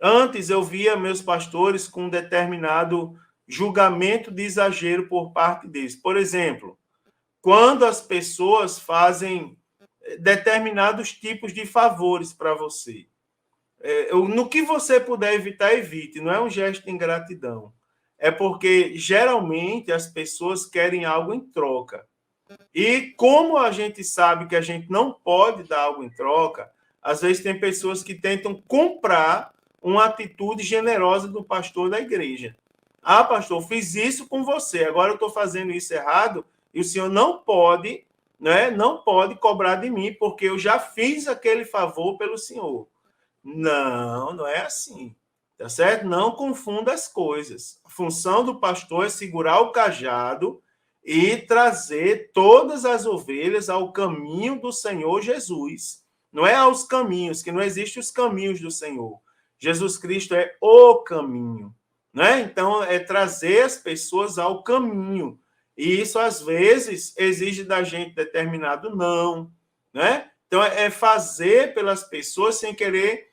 antes eu via meus pastores com um determinado julgamento de exagero por parte deles. Por exemplo, quando as pessoas fazem determinados tipos de favores para você. No que você puder evitar, evite. Não é um gesto de ingratidão. É porque, geralmente, as pessoas querem algo em troca. E como a gente sabe que a gente não pode dar algo em troca, às vezes tem pessoas que tentam comprar uma atitude generosa do pastor da igreja. Ah, pastor, fiz isso com você, agora eu estou fazendo isso errado e o senhor não pode, né, não pode cobrar de mim, porque eu já fiz aquele favor pelo senhor. Não, não é assim. Tá certo? Não confunda as coisas. A função do pastor é segurar o cajado e trazer todas as ovelhas ao caminho do Senhor Jesus. Não é aos caminhos, que não existem os caminhos do Senhor. Jesus Cristo é o caminho, né? Então, é trazer as pessoas ao caminho. E isso, às vezes, exige da gente determinado não, né? Então, é fazer pelas pessoas sem querer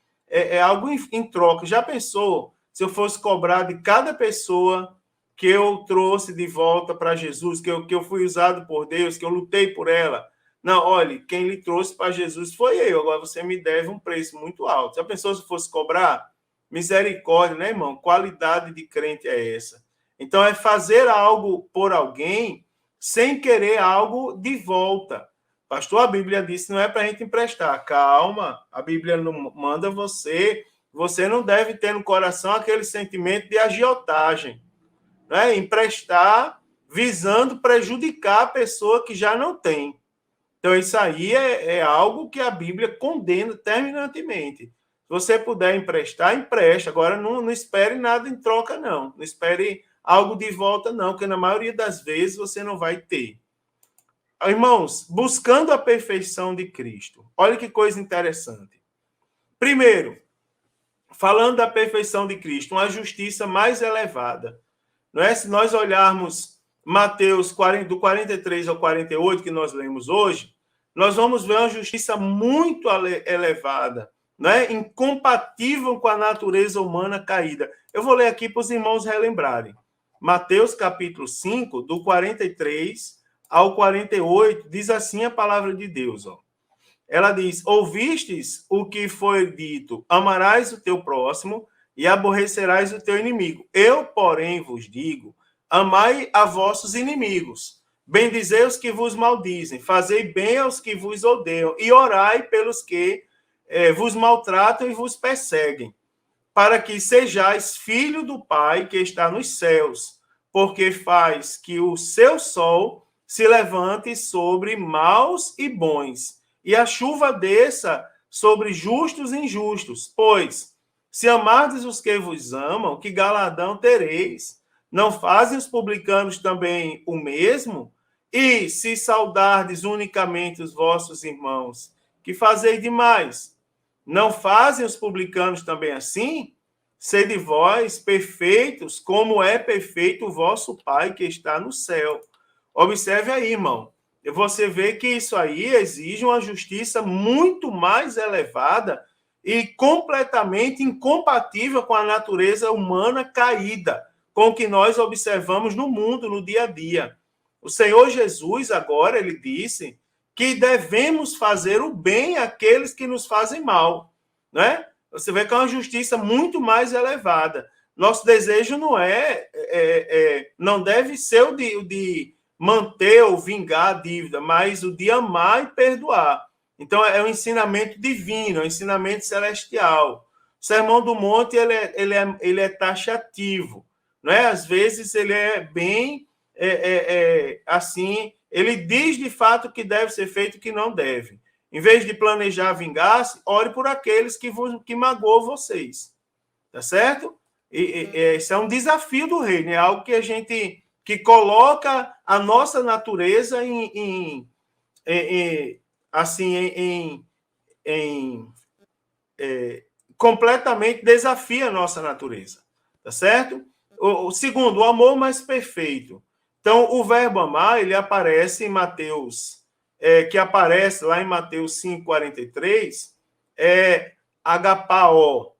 algo em troca. Já pensou se eu fosse cobrar de cada pessoa que eu trouxe de volta para Jesus, que eu fui usado por Deus, que eu lutei por ela? Não, olha, quem lhe trouxe para Jesus foi eu, agora você me deve um preço muito alto. Já pensou se fosse cobrar? Misericórdia, né, irmão? Qualidade de crente é essa? Então, é fazer algo por alguém sem querer algo de volta. Pastor, a Bíblia disse não é para a gente emprestar. Calma, a Bíblia não manda você não deve ter no coração aquele sentimento de agiotagem, né? Emprestar visando prejudicar a pessoa que já não tem. Então, isso aí é algo que a Bíblia condena terminantemente. Se você puder emprestar, empreste. Agora, não espere nada em troca, não. Não espere algo de volta, não, porque na maioria das vezes você não vai ter. Irmãos, buscando a perfeição de Cristo. Olha que coisa interessante. Primeiro, falando da perfeição de Cristo, uma justiça mais elevada. Não é? Se nós olharmos Mateus 40, do 43 ao 48, que nós lemos hoje, nós vamos ver uma justiça muito elevada, né? Incompatível com a natureza humana caída. Eu vou ler aqui para os irmãos relembrarem. Mateus capítulo 5, do 43 ao 48, diz assim a palavra de Deus. Ó. Ela diz, ouvistes o que foi dito, amarás o teu próximo e aborrecerás o teu inimigo. Eu, porém, vos digo, amai a vossos inimigos, bendizei os que vos maldizem, fazei bem aos que vos odeiam e orai pelos que vos maltratam e vos perseguem, para que sejais filho do Pai que está nos céus, porque faz que o seu sol se levante sobre maus e bons, e a chuva desça sobre justos e injustos. Pois, se amardes os que vos amam, que galardão tereis? Não fazem os publicanos também o mesmo? E se saudardes unicamente os vossos irmãos, que fazei demais? Não fazem os publicanos também assim? Sede vós perfeitos, como é perfeito o vosso Pai que está no céu. Observe aí, irmão. Você vê que isso aí exige uma justiça muito mais elevada e completamente incompatível com a natureza humana caída, com o que nós observamos no mundo, no dia a dia. O Senhor Jesus, agora, ele disse que devemos fazer o bem àqueles que nos fazem mal, né? Você vê que é uma justiça muito mais elevada. Nosso desejo não deve ser o de manter ou vingar a dívida, mas o de amar e perdoar. Então, é um ensinamento divino, é um ensinamento celestial. O Sermão do Monte ele é taxativo, não é? Às vezes ele é bem assim, ele diz de fato o que deve ser feito e o que não deve. Em vez de planejar vingar-se, ore por aqueles que magoam vocês. Tá certo? Esse é um desafio do reino, é algo que a gente que coloca a nossa natureza completamente desafia a nossa natureza. Tá certo? O segundo, o amor mais perfeito. Então, o verbo amar, ele aparece em Mateus, que aparece lá em Mateus 5:43, agapao.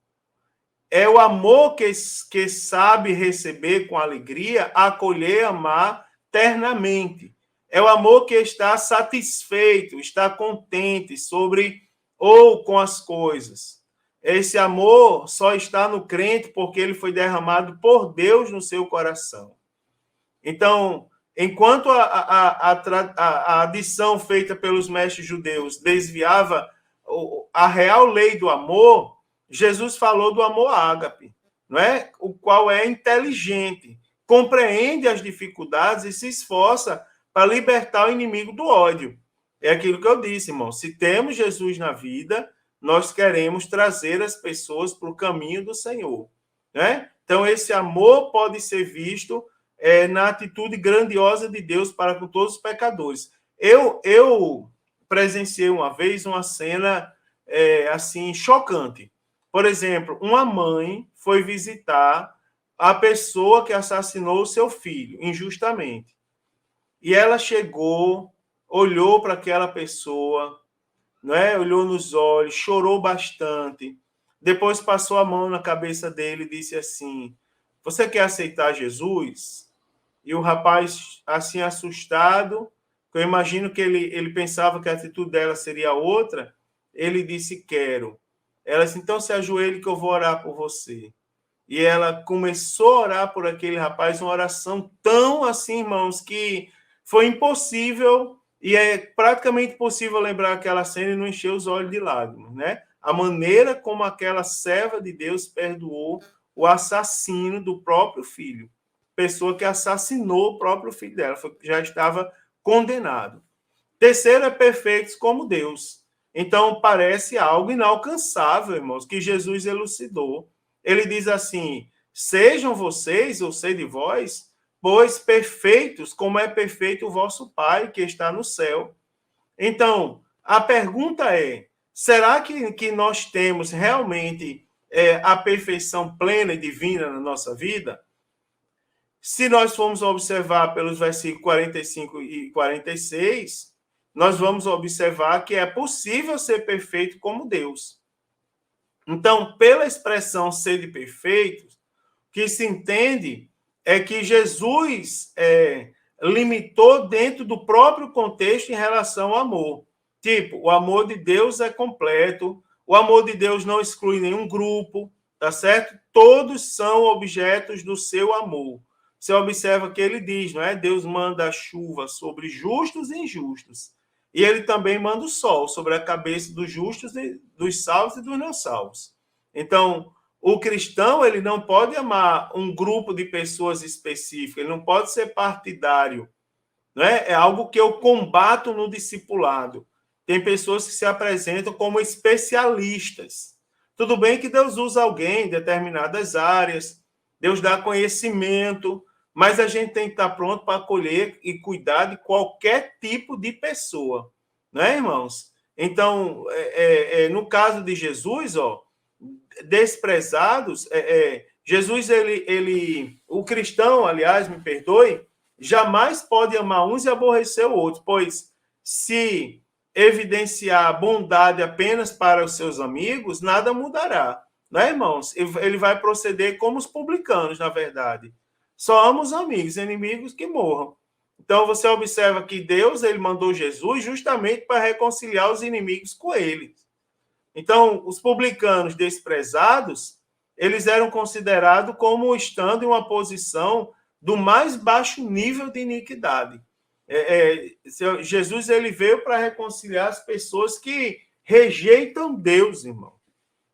É o amor que sabe receber com alegria, acolher, amar ternamente. É o amor que está satisfeito, está contente sobre ou com as coisas. Esse amor só está no crente porque ele foi derramado por Deus no seu coração. Então, enquanto a adição feita pelos mestres judeus desviava a real lei do amor, Jesus falou do amor ágape, não é? O qual é inteligente, compreende as dificuldades e se esforça para libertar o inimigo do ódio. É aquilo que eu disse, irmão. Se temos Jesus na vida, nós queremos trazer as pessoas para o caminho do Senhor, né? Então, esse amor pode ser visto na atitude grandiosa de Deus para com todos os pecadores. Eu presenciei uma vez uma cena assim chocante. Por exemplo, uma mãe foi visitar a pessoa que assassinou o seu filho injustamente. E ela chegou, olhou para aquela pessoa, né? Olhou nos olhos, chorou bastante. Depois passou a mão na cabeça dele e disse assim: você quer aceitar Jesus? E o rapaz, assim, assustado, eu imagino que ele pensava que a atitude dela seria outra, ele disse, quero. Ela disse, então se ajoelhe que eu vou orar por você. E ela começou a orar por aquele rapaz, uma oração tão assim, irmãos, que foi impossível, e é praticamente impossível lembrar aquela cena e não encher os olhos de lágrimas, né? A maneira como aquela serva de Deus perdoou o assassino do próprio filho. pessoa que assassinou o próprio filho dela, já estava condenado. Terceiro é perfeitos como Deus. Então, parece algo inalcançável, irmãos, que Jesus elucidou. Ele diz assim: sejam vocês, ou sede vós, pois perfeitos, como é perfeito o vosso Pai que está no céu. Então, a pergunta é: será que nós temos realmente a perfeição plena e divina na nossa vida? Se nós formos observar pelos versículos 45 e 46, nós vamos observar que é possível ser perfeito como Deus. Então, pela expressão ser de perfeito, o que se entende é que Jesus limitou dentro do próprio contexto em relação ao amor. Tipo, o amor de Deus é completo, o amor de Deus não exclui nenhum grupo, tá certo? Todos são objetos do seu amor. Você observa que ele diz, não é? Deus manda a chuva sobre justos e injustos. E ele também manda o sol sobre a cabeça dos justos, dos salvos e dos não salvos. Então, o cristão, ele não pode amar um grupo de pessoas específicas, ele não pode ser partidário, né? É algo que eu combato no discipulado. Tem pessoas que se apresentam como especialistas. Tudo bem que Deus usa alguém em determinadas áreas, Deus dá conhecimento, mas a gente tem que estar pronto para acolher e cuidar de qualquer tipo de pessoa, né, irmãos? Então, no caso de Jesus, desprezados, Jesus, o cristão, aliás, me perdoe, jamais pode amar uns e aborrecer o outro, pois se evidenciar bondade apenas para os seus amigos, nada mudará, né, irmãos? Ele vai proceder como os publicanos, na verdade. Só ama os amigos, inimigos que morram. Então, você observa que Deus, ele mandou Jesus justamente para reconciliar os inimigos com ele. Então, os publicanos desprezados, eles eram considerados como estando em uma posição do mais baixo nível de iniquidade. Jesus, ele veio para reconciliar as pessoas que rejeitam Deus, irmão.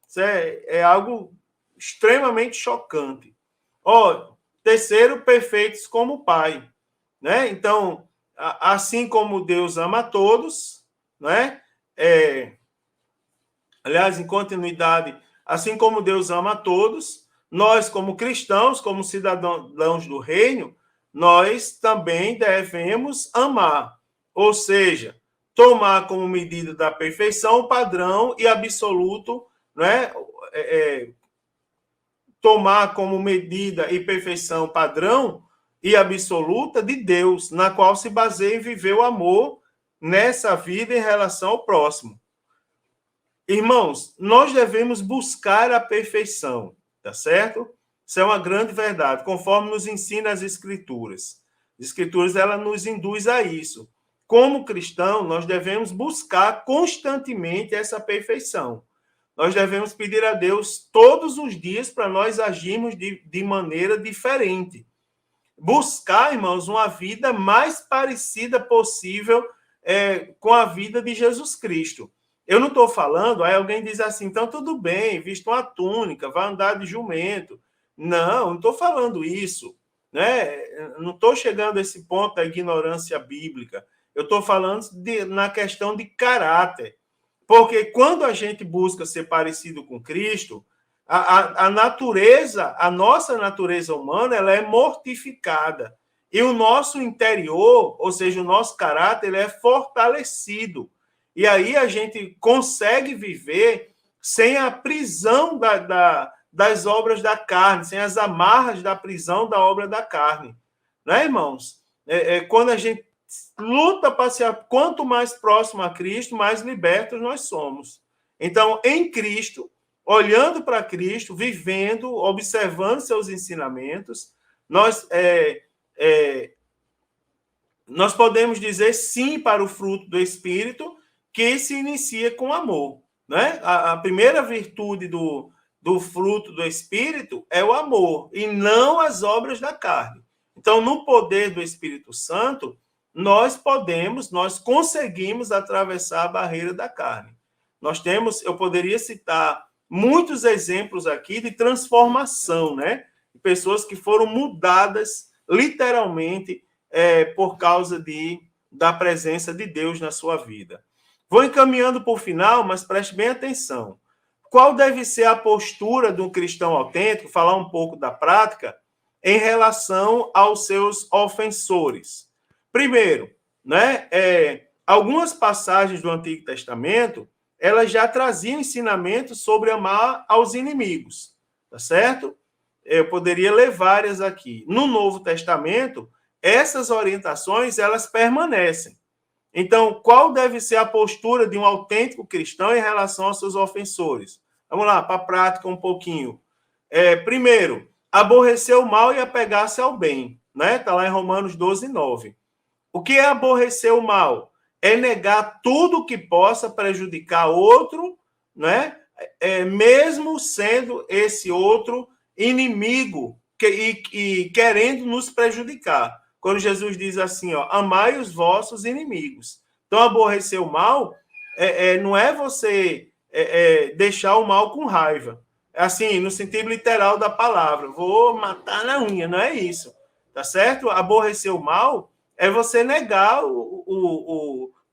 Isso é algo extremamente chocante. Terceiro, perfeitos como o Pai, né? Então, assim como Deus ama a todos, né? Aliás, em continuidade, assim como Deus ama a todos, nós, como cristãos, como cidadãos do reino, nós também devemos amar. Ou seja, tomar como medida da perfeição o padrão e absoluto, né? Tomar como medida e perfeição padrão e absoluta de Deus, na qual se baseia em viver o amor nessa vida em relação ao próximo. Irmãos, nós devemos buscar a perfeição, tá certo? Isso é uma grande verdade, conforme nos ensina as Escrituras. As Escrituras, ela nos induz a isso. Como cristão, nós devemos buscar constantemente essa perfeição. Nós devemos pedir a Deus todos os dias para nós agirmos de maneira diferente. Buscar, irmãos, uma vida mais parecida possível com a vida de Jesus Cristo. Eu não estou falando, aí alguém diz assim, então tudo bem, vista uma túnica, vai andar de jumento. Não estou falando isso, né? Não estou chegando a esse ponto da ignorância bíblica. Eu estou falando na questão de caráter. Porque quando a gente busca ser parecido com Cristo, a natureza, a nossa natureza humana, ela é mortificada. E o nosso interior, ou seja, o nosso caráter, ele é fortalecido. E aí a gente consegue viver sem a prisão das obras da carne, sem as amarras da prisão da obra da carne. Né, irmãos? Quando a gente luta para ser, quanto mais próximo a Cristo, mais libertos nós somos. Então, em Cristo, olhando para Cristo, vivendo, observando seus ensinamentos, nós podemos dizer sim para o fruto do Espírito, que se inicia com amor. Né? A primeira virtude do fruto do Espírito é o amor, e não as obras da carne. Então, no poder do Espírito Santo, nós conseguimos atravessar a barreira da carne. Eu poderia citar muitos exemplos aqui de transformação, né? De pessoas que foram mudadas literalmente por causa da presença de Deus na sua vida. Vou encaminhando para o final, mas preste bem atenção. Qual deve ser a postura de um cristão autêntico? Falar um pouco da prática em relação aos seus ofensores. Primeiro, né, algumas passagens do Antigo Testamento, elas já traziam ensinamentos sobre amar aos inimigos, tá certo? Eu poderia ler várias aqui. No Novo Testamento, essas orientações, elas permanecem. Então, qual deve ser a postura de um autêntico cristão em relação aos seus ofensores? Vamos lá, para a prática um pouquinho. Primeiro, aborrecer o mal e apegar-se ao bem. Né? Está lá em Romanos 12, 9. O que é aborrecer o mal? É negar tudo que possa prejudicar outro, né? Mesmo sendo esse outro inimigo e querendo nos prejudicar. Quando Jesus diz assim, ó, amai os vossos inimigos. Então, aborrecer o mal não é você deixar o mal com raiva. Assim, no sentido literal da palavra. Vou matar na unha, não é isso. Tá certo? Aborrecer o mal é você negar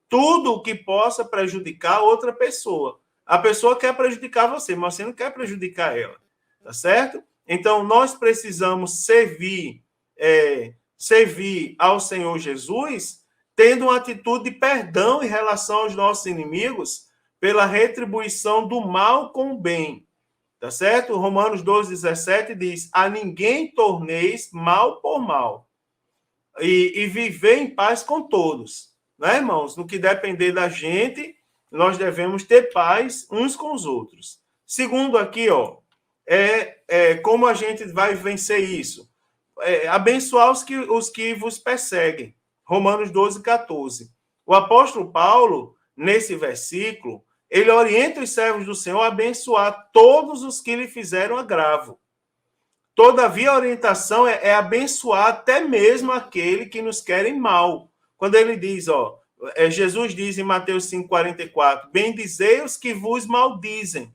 tudo que possa prejudicar outra pessoa. A pessoa quer prejudicar você, mas você não quer prejudicar ela. Tá certo? Então, nós precisamos servir ao Senhor Jesus, tendo uma atitude de perdão em relação aos nossos inimigos, pela retribuição do mal com o bem. Tá certo? Romanos 12, 17 diz: a ninguém torneis mal por mal, e viver em paz com todos. Né, irmãos? No que depender da gente, nós devemos ter paz uns com os outros. Segundo aqui, ó, como a gente vai vencer isso? Abençoar os que vos perseguem. Romanos 12, 14. O apóstolo Paulo, nesse versículo, ele orienta os servos do Senhor a abençoar todos os que lhe fizeram agravo. Todavia, a orientação é abençoar até mesmo aquele que nos querem mal. Quando ele diz, ó, Jesus diz em Mateus 5,44, bendizei os que vos maldizem.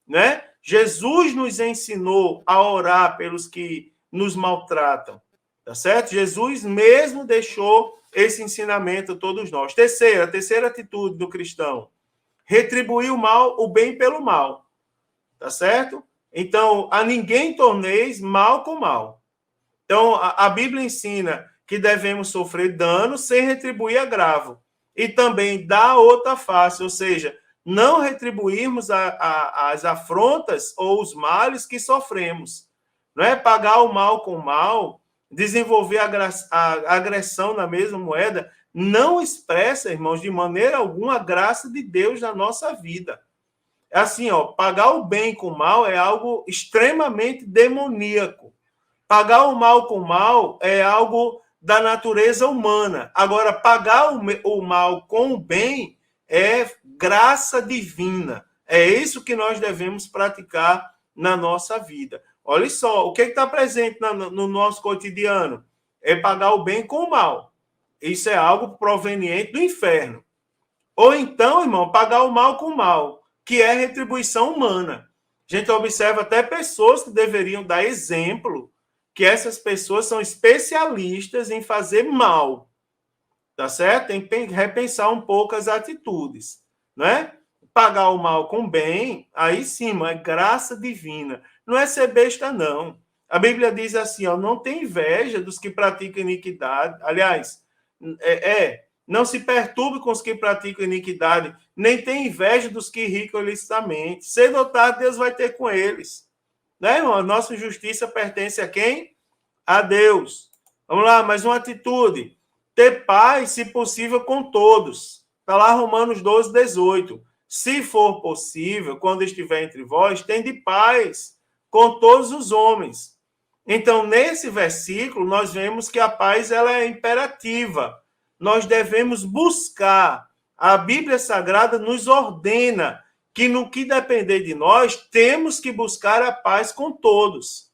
Né? Jesus nos ensinou a orar pelos que nos maltratam, tá certo? Jesus mesmo deixou esse ensinamento a todos nós. A terceira atitude do cristão, retribuir o bem pelo mal, tá certo? Então, a ninguém torneis mal com mal. Então, a Bíblia ensina que devemos sofrer dano sem retribuir agravo. E também dar outra face, ou seja, não retribuirmos as afrontas ou os males que sofremos. Não é pagar o mal com o mal, desenvolver a agressão na mesma moeda, não expressa, irmãos, de maneira alguma a graça de Deus na nossa vida. Assim, ó, pagar o bem com o mal é algo extremamente demoníaco. Pagar o mal com o mal é algo da natureza humana. Agora, pagar o mal com o bem é graça divina. É isso que nós devemos praticar na nossa vida. Olha só, o que está presente no nosso cotidiano? É pagar o bem com o mal. Isso é algo proveniente do inferno. Ou então, irmão, pagar o mal com o mal, que é retribuição humana. A gente observa até pessoas que deveriam dar exemplo, que essas pessoas são especialistas em fazer mal. Tá certo? Tem que repensar um pouco as atitudes, né? Pagar o mal com bem, aí sim, é graça divina. Não é ser besta, não. A Bíblia diz assim, ó, não tem inveja dos que praticam iniquidade. Aliás, não se perturbe com os que praticam iniquidade, nem tem inveja dos que ricam ilicitamente. Cedo ou tarde, Deus vai ter com eles. Né, irmão? Nossa justiça pertence a quem? A Deus. Vamos lá, mais uma atitude. Ter paz, se possível, com todos. Está lá Romanos 12, 18. Se for possível, quando estiver entre vós, tende paz com todos os homens. Então, nesse versículo, nós vemos que a paz ela é imperativa. Nós devemos buscar. A Bíblia Sagrada nos ordena que, no que depender de nós, temos que buscar a paz com todos.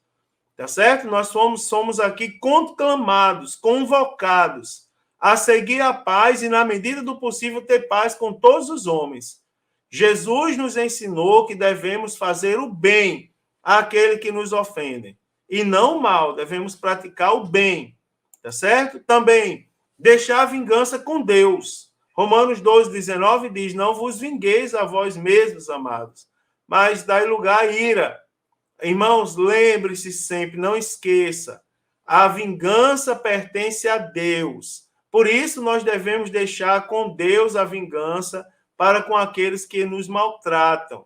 Tá certo? Nós somos aqui conclamados, convocados a seguir a paz e, na medida do possível, ter paz com todos os homens. Jesus nos ensinou que devemos fazer o bem àquele que nos ofende, e não o mal, devemos praticar o bem. tá certo? Também, deixar a vingança com Deus. Romanos 12:19 diz, não vos vingueis a vós mesmos, amados, mas dai lugar à ira. Irmãos, lembre-se sempre, não esqueça, a vingança pertence a Deus. Por isso, nós devemos deixar com Deus a vingança para com aqueles que nos maltratam.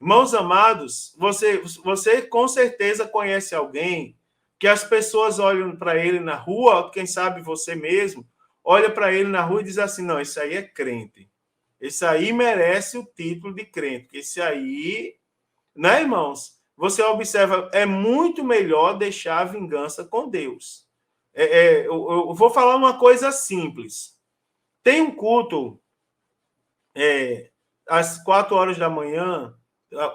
Irmãos amados, você com certeza conhece alguém que as pessoas olham para ele na rua, quem sabe você mesmo, olha para ele na rua e diz assim, não, esse aí é crente. Esse aí merece o título de crente. Esse aí, né, irmãos? Você observa, é muito melhor deixar a vingança com Deus. Eu vou falar uma coisa simples. Tem um culto às 4 horas da manhã,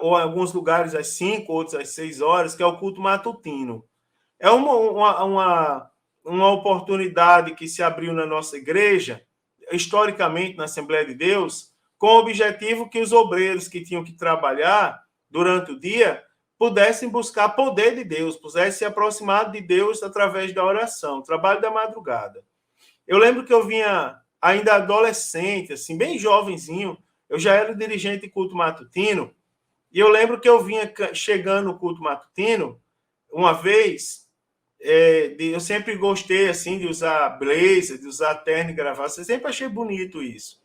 ou em alguns lugares às 5, outros às 6 horas, que é o culto matutino. É uma oportunidade que se abriu na nossa igreja, historicamente na Assembleia de Deus, com o objetivo que os obreiros que tinham que trabalhar durante o dia pudessem buscar poder de Deus, pudessem se aproximar de Deus através da oração, trabalho da madrugada. Eu lembro que eu vinha ainda adolescente, assim, bem jovenzinho, eu já era dirigente de culto matutino, e eu lembro que eu vinha chegando no culto matutino, uma vez, eu sempre gostei, assim, de usar blazer, de usar terno e gravata, eu sempre achei bonito isso.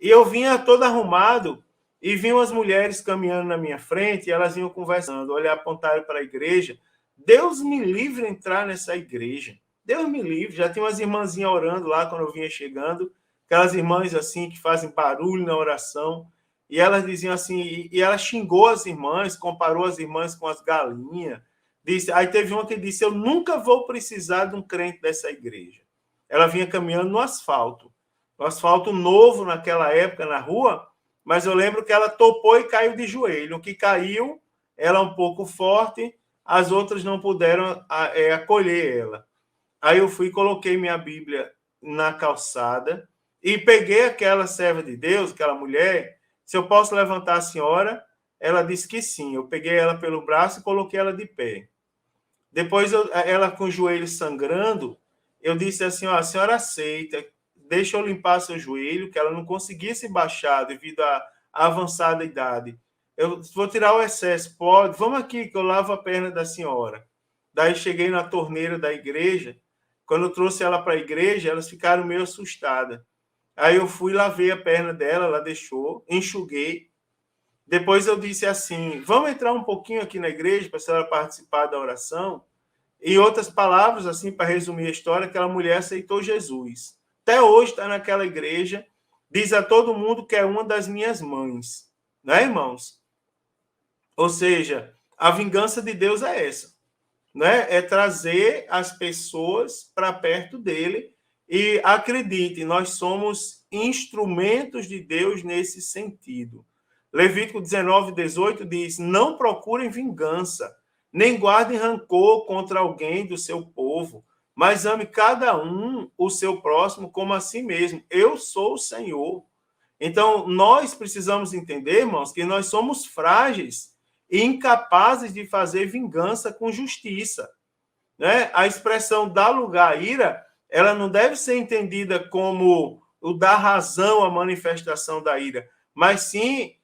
E eu vinha todo arrumado, e vinham as mulheres caminhando na minha frente, e elas vinham conversando, olhar, apontaram para a igreja. Deus me livre de entrar nessa igreja. Deus me livre. Já tinha umas irmãzinhas orando lá quando eu vinha chegando, aquelas irmãs assim que fazem barulho na oração, e elas diziam assim, e ela xingou as irmãs, comparou as irmãs com as galinhas. Disse, aí teve uma que disse, eu nunca vou precisar de um crente dessa igreja. Ela vinha caminhando no asfalto novo naquela época na rua, mas eu lembro que ela topou e caiu de joelho. O que caiu, ela um pouco forte, as outras não puderam acolher ela. Aí eu fui e coloquei minha Bíblia na calçada e peguei aquela serva de Deus, aquela mulher, se eu posso levantar a senhora, ela disse que sim. Eu peguei ela pelo braço e coloquei ela de pé. Depois, ela com o joelho sangrando, eu disse assim, ó, a senhora aceita, deixa eu limpar seu joelho, que ela não conseguia se baixar devido à avançada idade. Eu vou tirar o excesso, pode? Vamos aqui que eu lavo a perna da senhora. Daí cheguei na torneira da igreja, quando eu trouxe ela para a igreja, elas ficaram meio assustadas. Aí eu fui, lavei a perna dela, ela deixou, enxuguei. Depois eu disse assim, vamos entrar um pouquinho aqui na igreja para a senhora participar da oração? Em outras palavras, assim, para resumir a história, aquela mulher aceitou Jesus. Até hoje está naquela igreja, diz a todo mundo que é uma das minhas mães. Né, irmãos? Ou seja, a vingança de Deus é essa. Né? É trazer as pessoas para perto dele. E acredite, nós somos instrumentos de Deus nesse sentido. Levítico 19:18 diz, não procurem vingança, nem guardem rancor contra alguém do seu povo, mas ame cada um o seu próximo como a si mesmo. Eu sou o Senhor. Então, nós precisamos entender, irmãos, que nós somos frágeis e incapazes de fazer vingança com justiça. Né? A expressão dar lugar à ira, ela não deve ser entendida como o dar razão à manifestação da ira, mas sim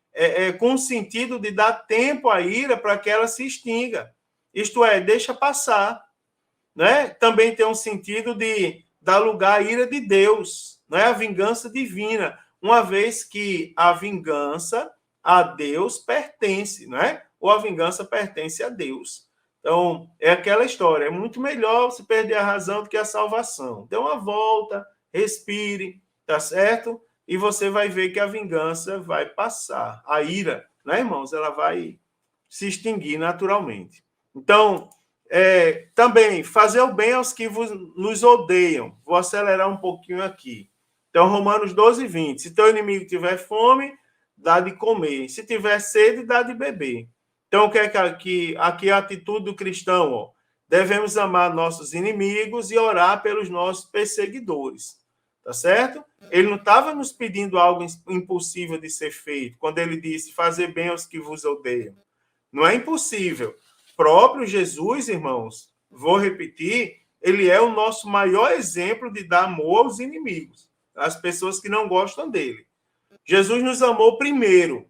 com o sentido de dar tempo à ira para que ela se extinga. Isto é, deixa passar. Né? Também tem um sentido de dar lugar à ira de Deus, não é a vingança divina, uma vez que a vingança a Deus pertence, não é? Ou a vingança pertence a Deus. Então, é aquela história, é muito melhor se perder a razão do que a salvação. Dê uma volta, respire, tá certo? E você vai ver que a vingança vai passar. A ira, né, irmãos? Ela vai se extinguir naturalmente. Então, também, fazer o bem aos que nos odeiam. Vou acelerar um pouquinho aqui. Então, Romanos 12:20. Se teu inimigo tiver fome, dá de comer. Se tiver sede, dá de beber. Então, o que é que aqui é a atitude do cristão? Ó? Devemos amar nossos inimigos e orar pelos nossos perseguidores. Tá certo? Ele não estava nos pedindo algo impossível de ser feito, quando ele disse fazer bem aos que vos odeiam. Não é impossível. Próprio Jesus, irmãos, vou repetir, ele é o nosso maior exemplo de dar amor aos inimigos, às pessoas que não gostam dele. Jesus nos amou primeiro.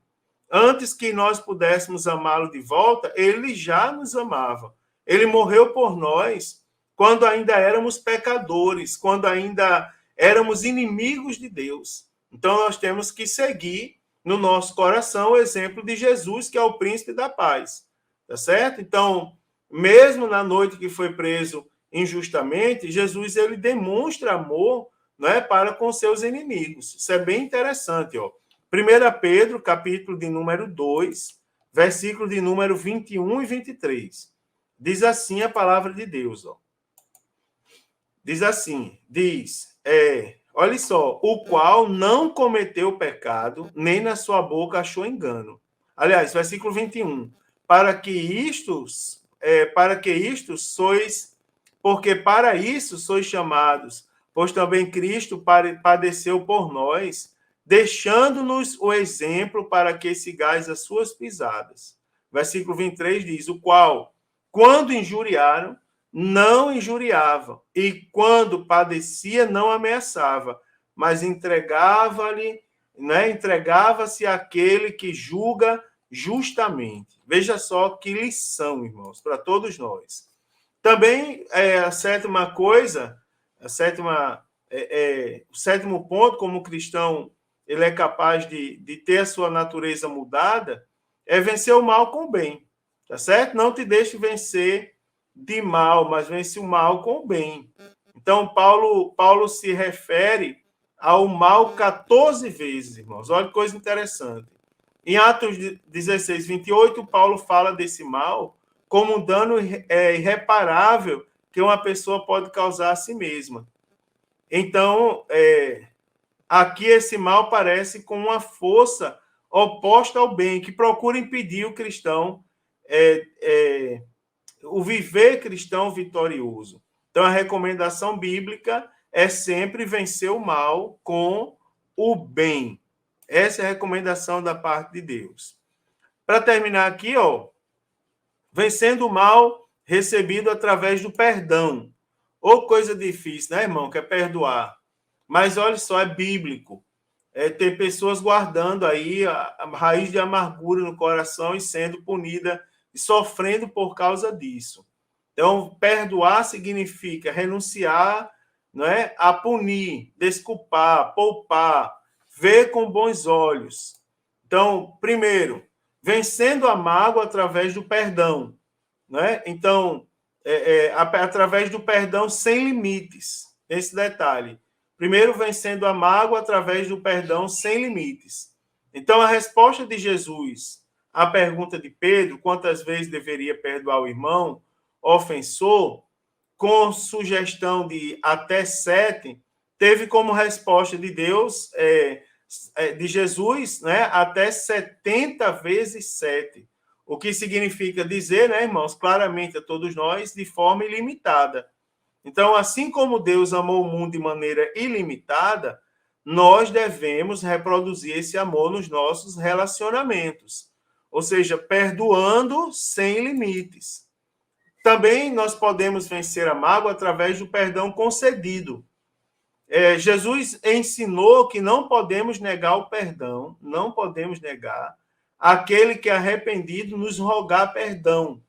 Antes que nós pudéssemos amá-lo de volta, ele já nos amava. Ele morreu por nós quando ainda éramos pecadores, quando ainda éramos inimigos de Deus. Então, nós temos que seguir no nosso coração o exemplo de Jesus, que é o príncipe da paz. Tá certo? Então, mesmo na noite que foi preso injustamente, Jesus ele demonstra amor, né, para com seus inimigos. Isso é bem interessante, ó. 1 Pedro, capítulo de número 2, versículo de número 21 e 23. Diz assim a palavra de Deus, ó. Diz assim, olha só, o qual não cometeu pecado, nem na sua boca achou engano. Aliás, versículo 21. Porque para isso sois chamados, pois também Cristo padeceu por nós, deixando-nos o exemplo para que sigais as suas pisadas. Versículo 23 diz, o qual, quando injuriaram, não injuriava, e quando padecia, não ameaçava, mas entregava-se àquele que julga justamente. Veja só que lição, irmãos, para todos nós. Também a sétima coisa, o sétimo ponto, como cristão, ele é capaz de ter a sua natureza mudada, é vencer o mal com o bem, tá certo? Não te deixe vencer de mal, mas vence o mal com o bem. Então, Paulo se refere ao mal 14 vezes, irmãos. Olha que coisa interessante. Em Atos 16, 28, Paulo fala desse mal como um dano irreparável que uma pessoa pode causar a si mesma. Então, aqui esse mal parece com uma força oposta ao bem, que procura impedir o cristão, o viver cristão vitorioso. Então, a recomendação bíblica é sempre vencer o mal com o bem. Essa é a recomendação da parte de Deus. Para terminar aqui, ó, vencendo o mal recebido através do perdão. Ou coisa difícil, né, irmão? Que é perdoar. Mas olha só, é bíblico. Ter pessoas guardando aí a raiz de amargura no coração e sendo punida e sofrendo por causa disso. Então, perdoar significa renunciar, não é, a punir, desculpar, poupar, ver com bons olhos. Então, primeiro, vencendo a mágoa através do perdão, né? Então, através do perdão sem limites. Esse detalhe. Primeiro, vencendo a mágoa através do perdão sem limites. Então, a resposta de Jesus à pergunta de Pedro, quantas vezes deveria perdoar o irmão ofensor, com sugestão de até 7, teve como resposta de Deus, de Jesus, né, até 70 vezes 7. O que significa dizer, né, irmãos, claramente a todos nós, de forma ilimitada. Então, assim como Deus amou o mundo de maneira ilimitada, nós devemos reproduzir esse amor nos nossos relacionamentos. Ou seja, perdoando sem limites. Também nós podemos vencer a mágoa através do perdão concedido. Jesus ensinou que não podemos negar o perdão, não podemos negar aquele que é arrependido nos rogar perdão,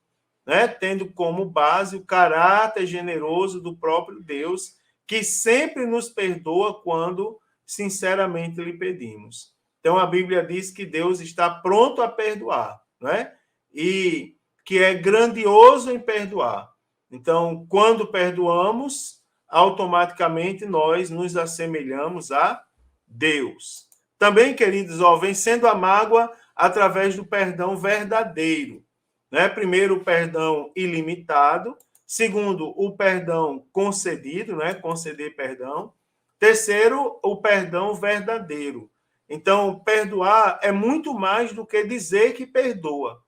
né? Tendo como base o caráter generoso do próprio Deus, que sempre nos perdoa quando sinceramente lhe pedimos. Então, a Bíblia diz que Deus está pronto a perdoar, né? E que é grandioso em perdoar. Então, quando perdoamos, automaticamente nós nos assemelhamos a Deus. Também, queridos, vencendo a mágoa através do perdão verdadeiro. Né? Primeiro, o perdão ilimitado. Segundo, o perdão concedido, né? Conceder perdão. Terceiro, o perdão verdadeiro. Então, perdoar é muito mais do que dizer que perdoa.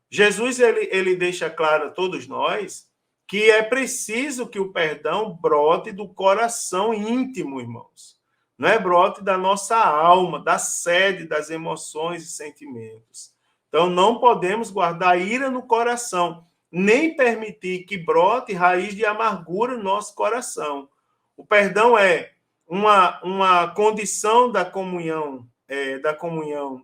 Jesus ele deixa claro a todos nós que é preciso que o perdão brote do coração íntimo, irmãos. Não é brote da nossa alma, da sede das emoções e sentimentos. Então, não podemos guardar ira no coração. nem permitir que brote raiz de amargura no nosso coração. O perdão é uma condição da comunhão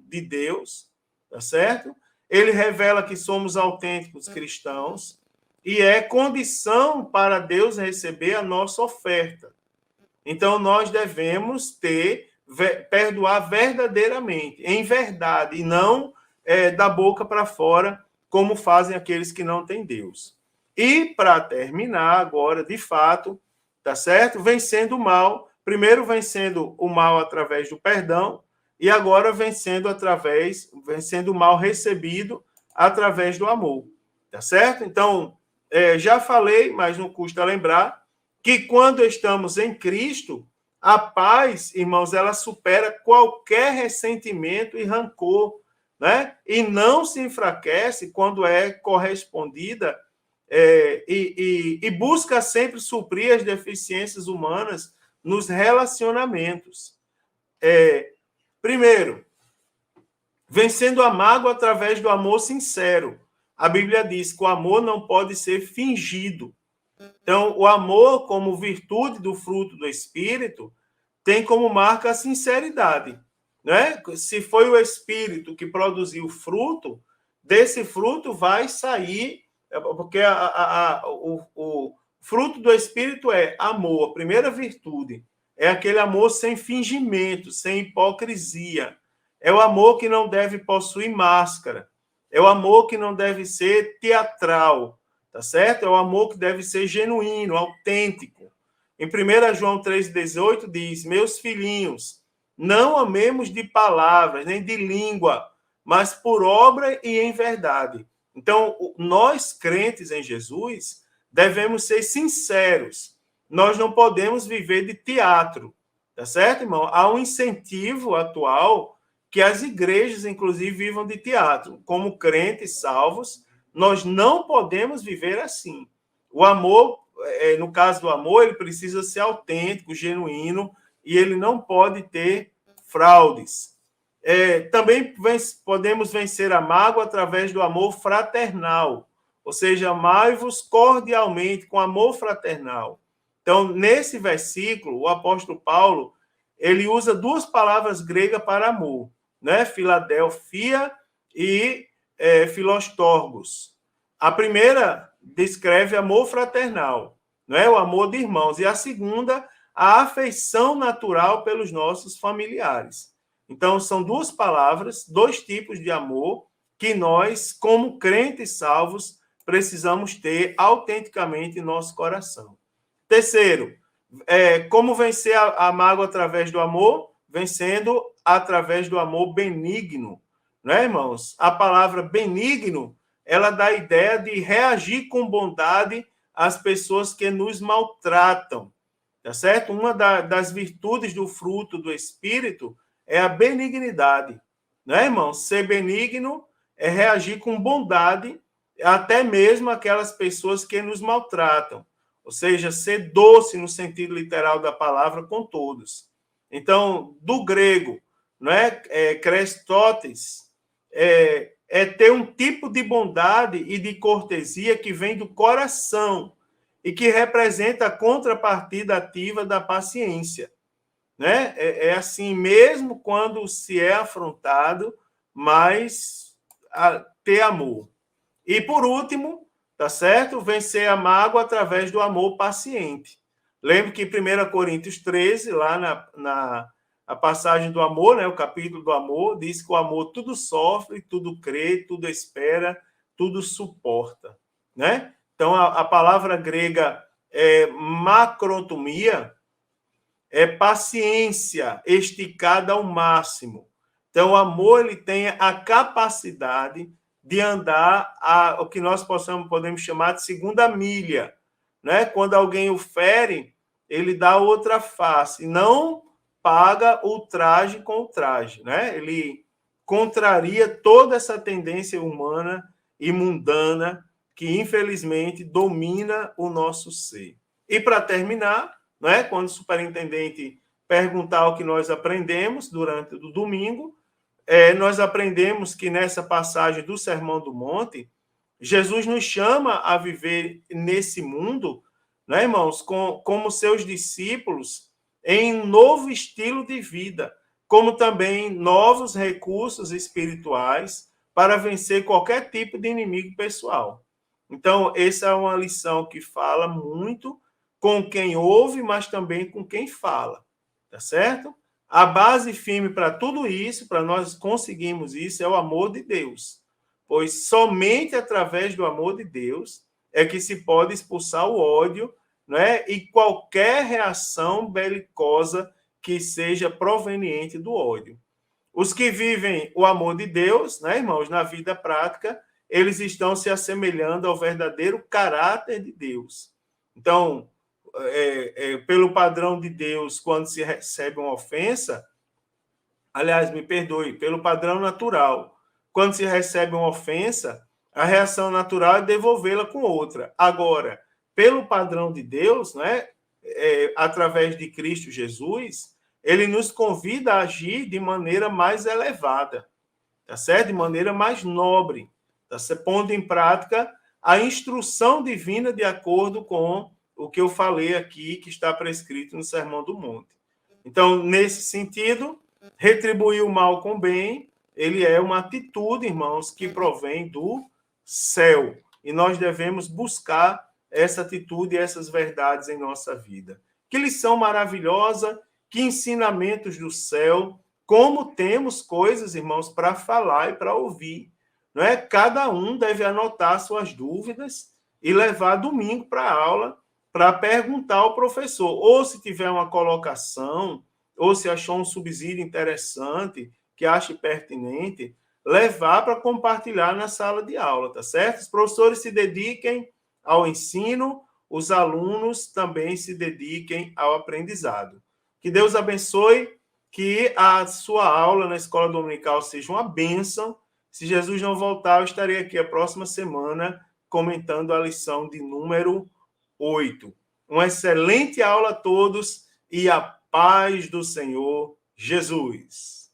de Deus, tá certo? Ele revela que somos autênticos cristãos e é condição para Deus receber a nossa oferta. Então, nós devemos perdoar verdadeiramente, em verdade, e não da boca para fora, como fazem aqueles que não têm Deus. E, para terminar agora, de fato, tá certo? Vencendo o mal, primeiro vencendo o mal através do perdão, e agora vencendo o mal recebido através do amor, tá certo? Então, já falei, mas não custa lembrar, que quando estamos em Cristo, a paz, irmãos, ela supera qualquer ressentimento e rancor, né? E não se enfraquece quando é correspondida e busca sempre suprir as deficiências humanas nos relacionamentos. Primeiro, vencendo a mágoa através do amor sincero. A Bíblia diz que o amor não pode ser fingido. Então, o amor, como virtude do fruto do Espírito, tem como marca a sinceridade. Né? Se foi o Espírito que produziu o fruto, desse fruto vai sair, porque o fruto do Espírito é amor, a primeira virtude. É aquele amor sem fingimento, sem hipocrisia. É o amor que não deve possuir máscara. É o amor que não deve ser teatral. Tá certo? É o amor que deve ser genuíno, autêntico. Em 1 João 3,18 diz: meus filhinhos, não amemos de palavras, nem de língua, mas por obra e em verdade. Então, nós, crentes em Jesus, devemos ser sinceros. Nós não podemos viver de teatro. Tá certo, irmão? Há um incentivo atual que as igrejas, inclusive, vivam de teatro. Como crentes salvos, nós não podemos viver assim. O amor, no caso do amor, ele precisa ser autêntico, genuíno, e ele não pode ter fraudes. Também podemos vencer a mágoa através do amor fraternal, ou seja, amai-vos cordialmente, com amor fraternal. Então, nesse versículo, o apóstolo Paulo, ele usa duas palavras gregas para amor, né? Filadelfia e Filostorgos. A primeira descreve amor fraternal, não é? O amor de irmãos. E a segunda, a afeição natural pelos nossos familiares. Então, são duas palavras, dois tipos de amor que nós, como crentes salvos, precisamos ter autenticamente em nosso coração. Terceiro, como vencer a mágoa através do amor? Vencendo através do amor benigno. Não é, irmãos? A palavra benigno, ela dá a ideia de reagir com bondade às pessoas que nos maltratam. Tá certo? Uma das virtudes do fruto do Espírito é a benignidade. Não é, irmãos? Ser benigno é reagir com bondade até mesmo aquelas pessoas que nos maltratam. Ou seja, ser doce no sentido literal da palavra com todos. Então, do grego, não é? Krestótes, ter um tipo de bondade e de cortesia que vem do coração e que representa a contrapartida ativa da paciência. Né? Assim, mesmo quando se é afrontado, mas ter amor. E, por último, tá certo? Vencer a mágoa através do amor paciente. Lembro que em 1 Coríntios 13, lá na passagem do amor, né, o capítulo do amor, diz que o amor tudo sofre, tudo crê, tudo espera, tudo suporta. Né? Então, a palavra grega macrotomia é paciência esticada ao máximo. Então, o amor ele tem a capacidade de andar o que nós podemos chamar de segunda milha. Né? Quando alguém o fere, ele dá outra face, não paga o traje com o traje. Né? Ele contraria toda essa tendência humana e mundana que, infelizmente, domina o nosso ser. E, para terminar, né, quando o superintendente perguntar o que nós aprendemos durante o domingo, nós aprendemos que nessa passagem do Sermão do Monte, Jesus nos chama a viver nesse mundo, né, irmãos, como seus discípulos, em um novo estilo de vida, como também novos recursos espirituais para vencer qualquer tipo de inimigo pessoal. Então, essa é uma lição que fala muito com quem ouve, mas também com quem fala, tá certo? A base firme para tudo isso, para nós conseguirmos isso, é o amor de Deus, pois somente através do amor de Deus é que se pode expulsar o ódio, né? E qualquer reação belicosa que seja proveniente do ódio. Os que vivem o amor de Deus, né, irmãos, na vida prática, eles estão se assemelhando ao verdadeiro caráter de Deus. Então, pelo padrão de Deus, quando se recebe uma ofensa, aliás, me perdoe, pelo padrão natural, quando se recebe uma ofensa, a reação natural é devolvê-la com outra. Agora, pelo padrão de Deus, né, através de Cristo Jesus, ele nos convida a agir de maneira mais elevada, tá certo? De maneira mais nobre, tá certo? Pondo em prática a instrução divina de acordo com o que eu falei aqui, que está prescrito no Sermão do Monte. Então, nesse sentido, retribuir o mal com o bem, ele é uma atitude, irmãos, que provém do céu. E nós devemos buscar essa atitude e essas verdades em nossa vida. Que lição maravilhosa, que ensinamentos do céu, como temos coisas, irmãos, para falar e para ouvir. Não é? Cada um deve anotar suas dúvidas e levar domingo para a aula para perguntar ao professor, ou se tiver uma colocação, ou se achou um subsídio interessante, que ache pertinente, levar para compartilhar na sala de aula, tá certo? Os professores se dediquem ao ensino, os alunos também se dediquem ao aprendizado. Que Deus abençoe, que a sua aula na escola dominical seja uma bênção. Se Jesus não voltar, eu estarei aqui a próxima semana comentando a lição de número 8. Uma excelente aula a todos e a paz do Senhor Jesus.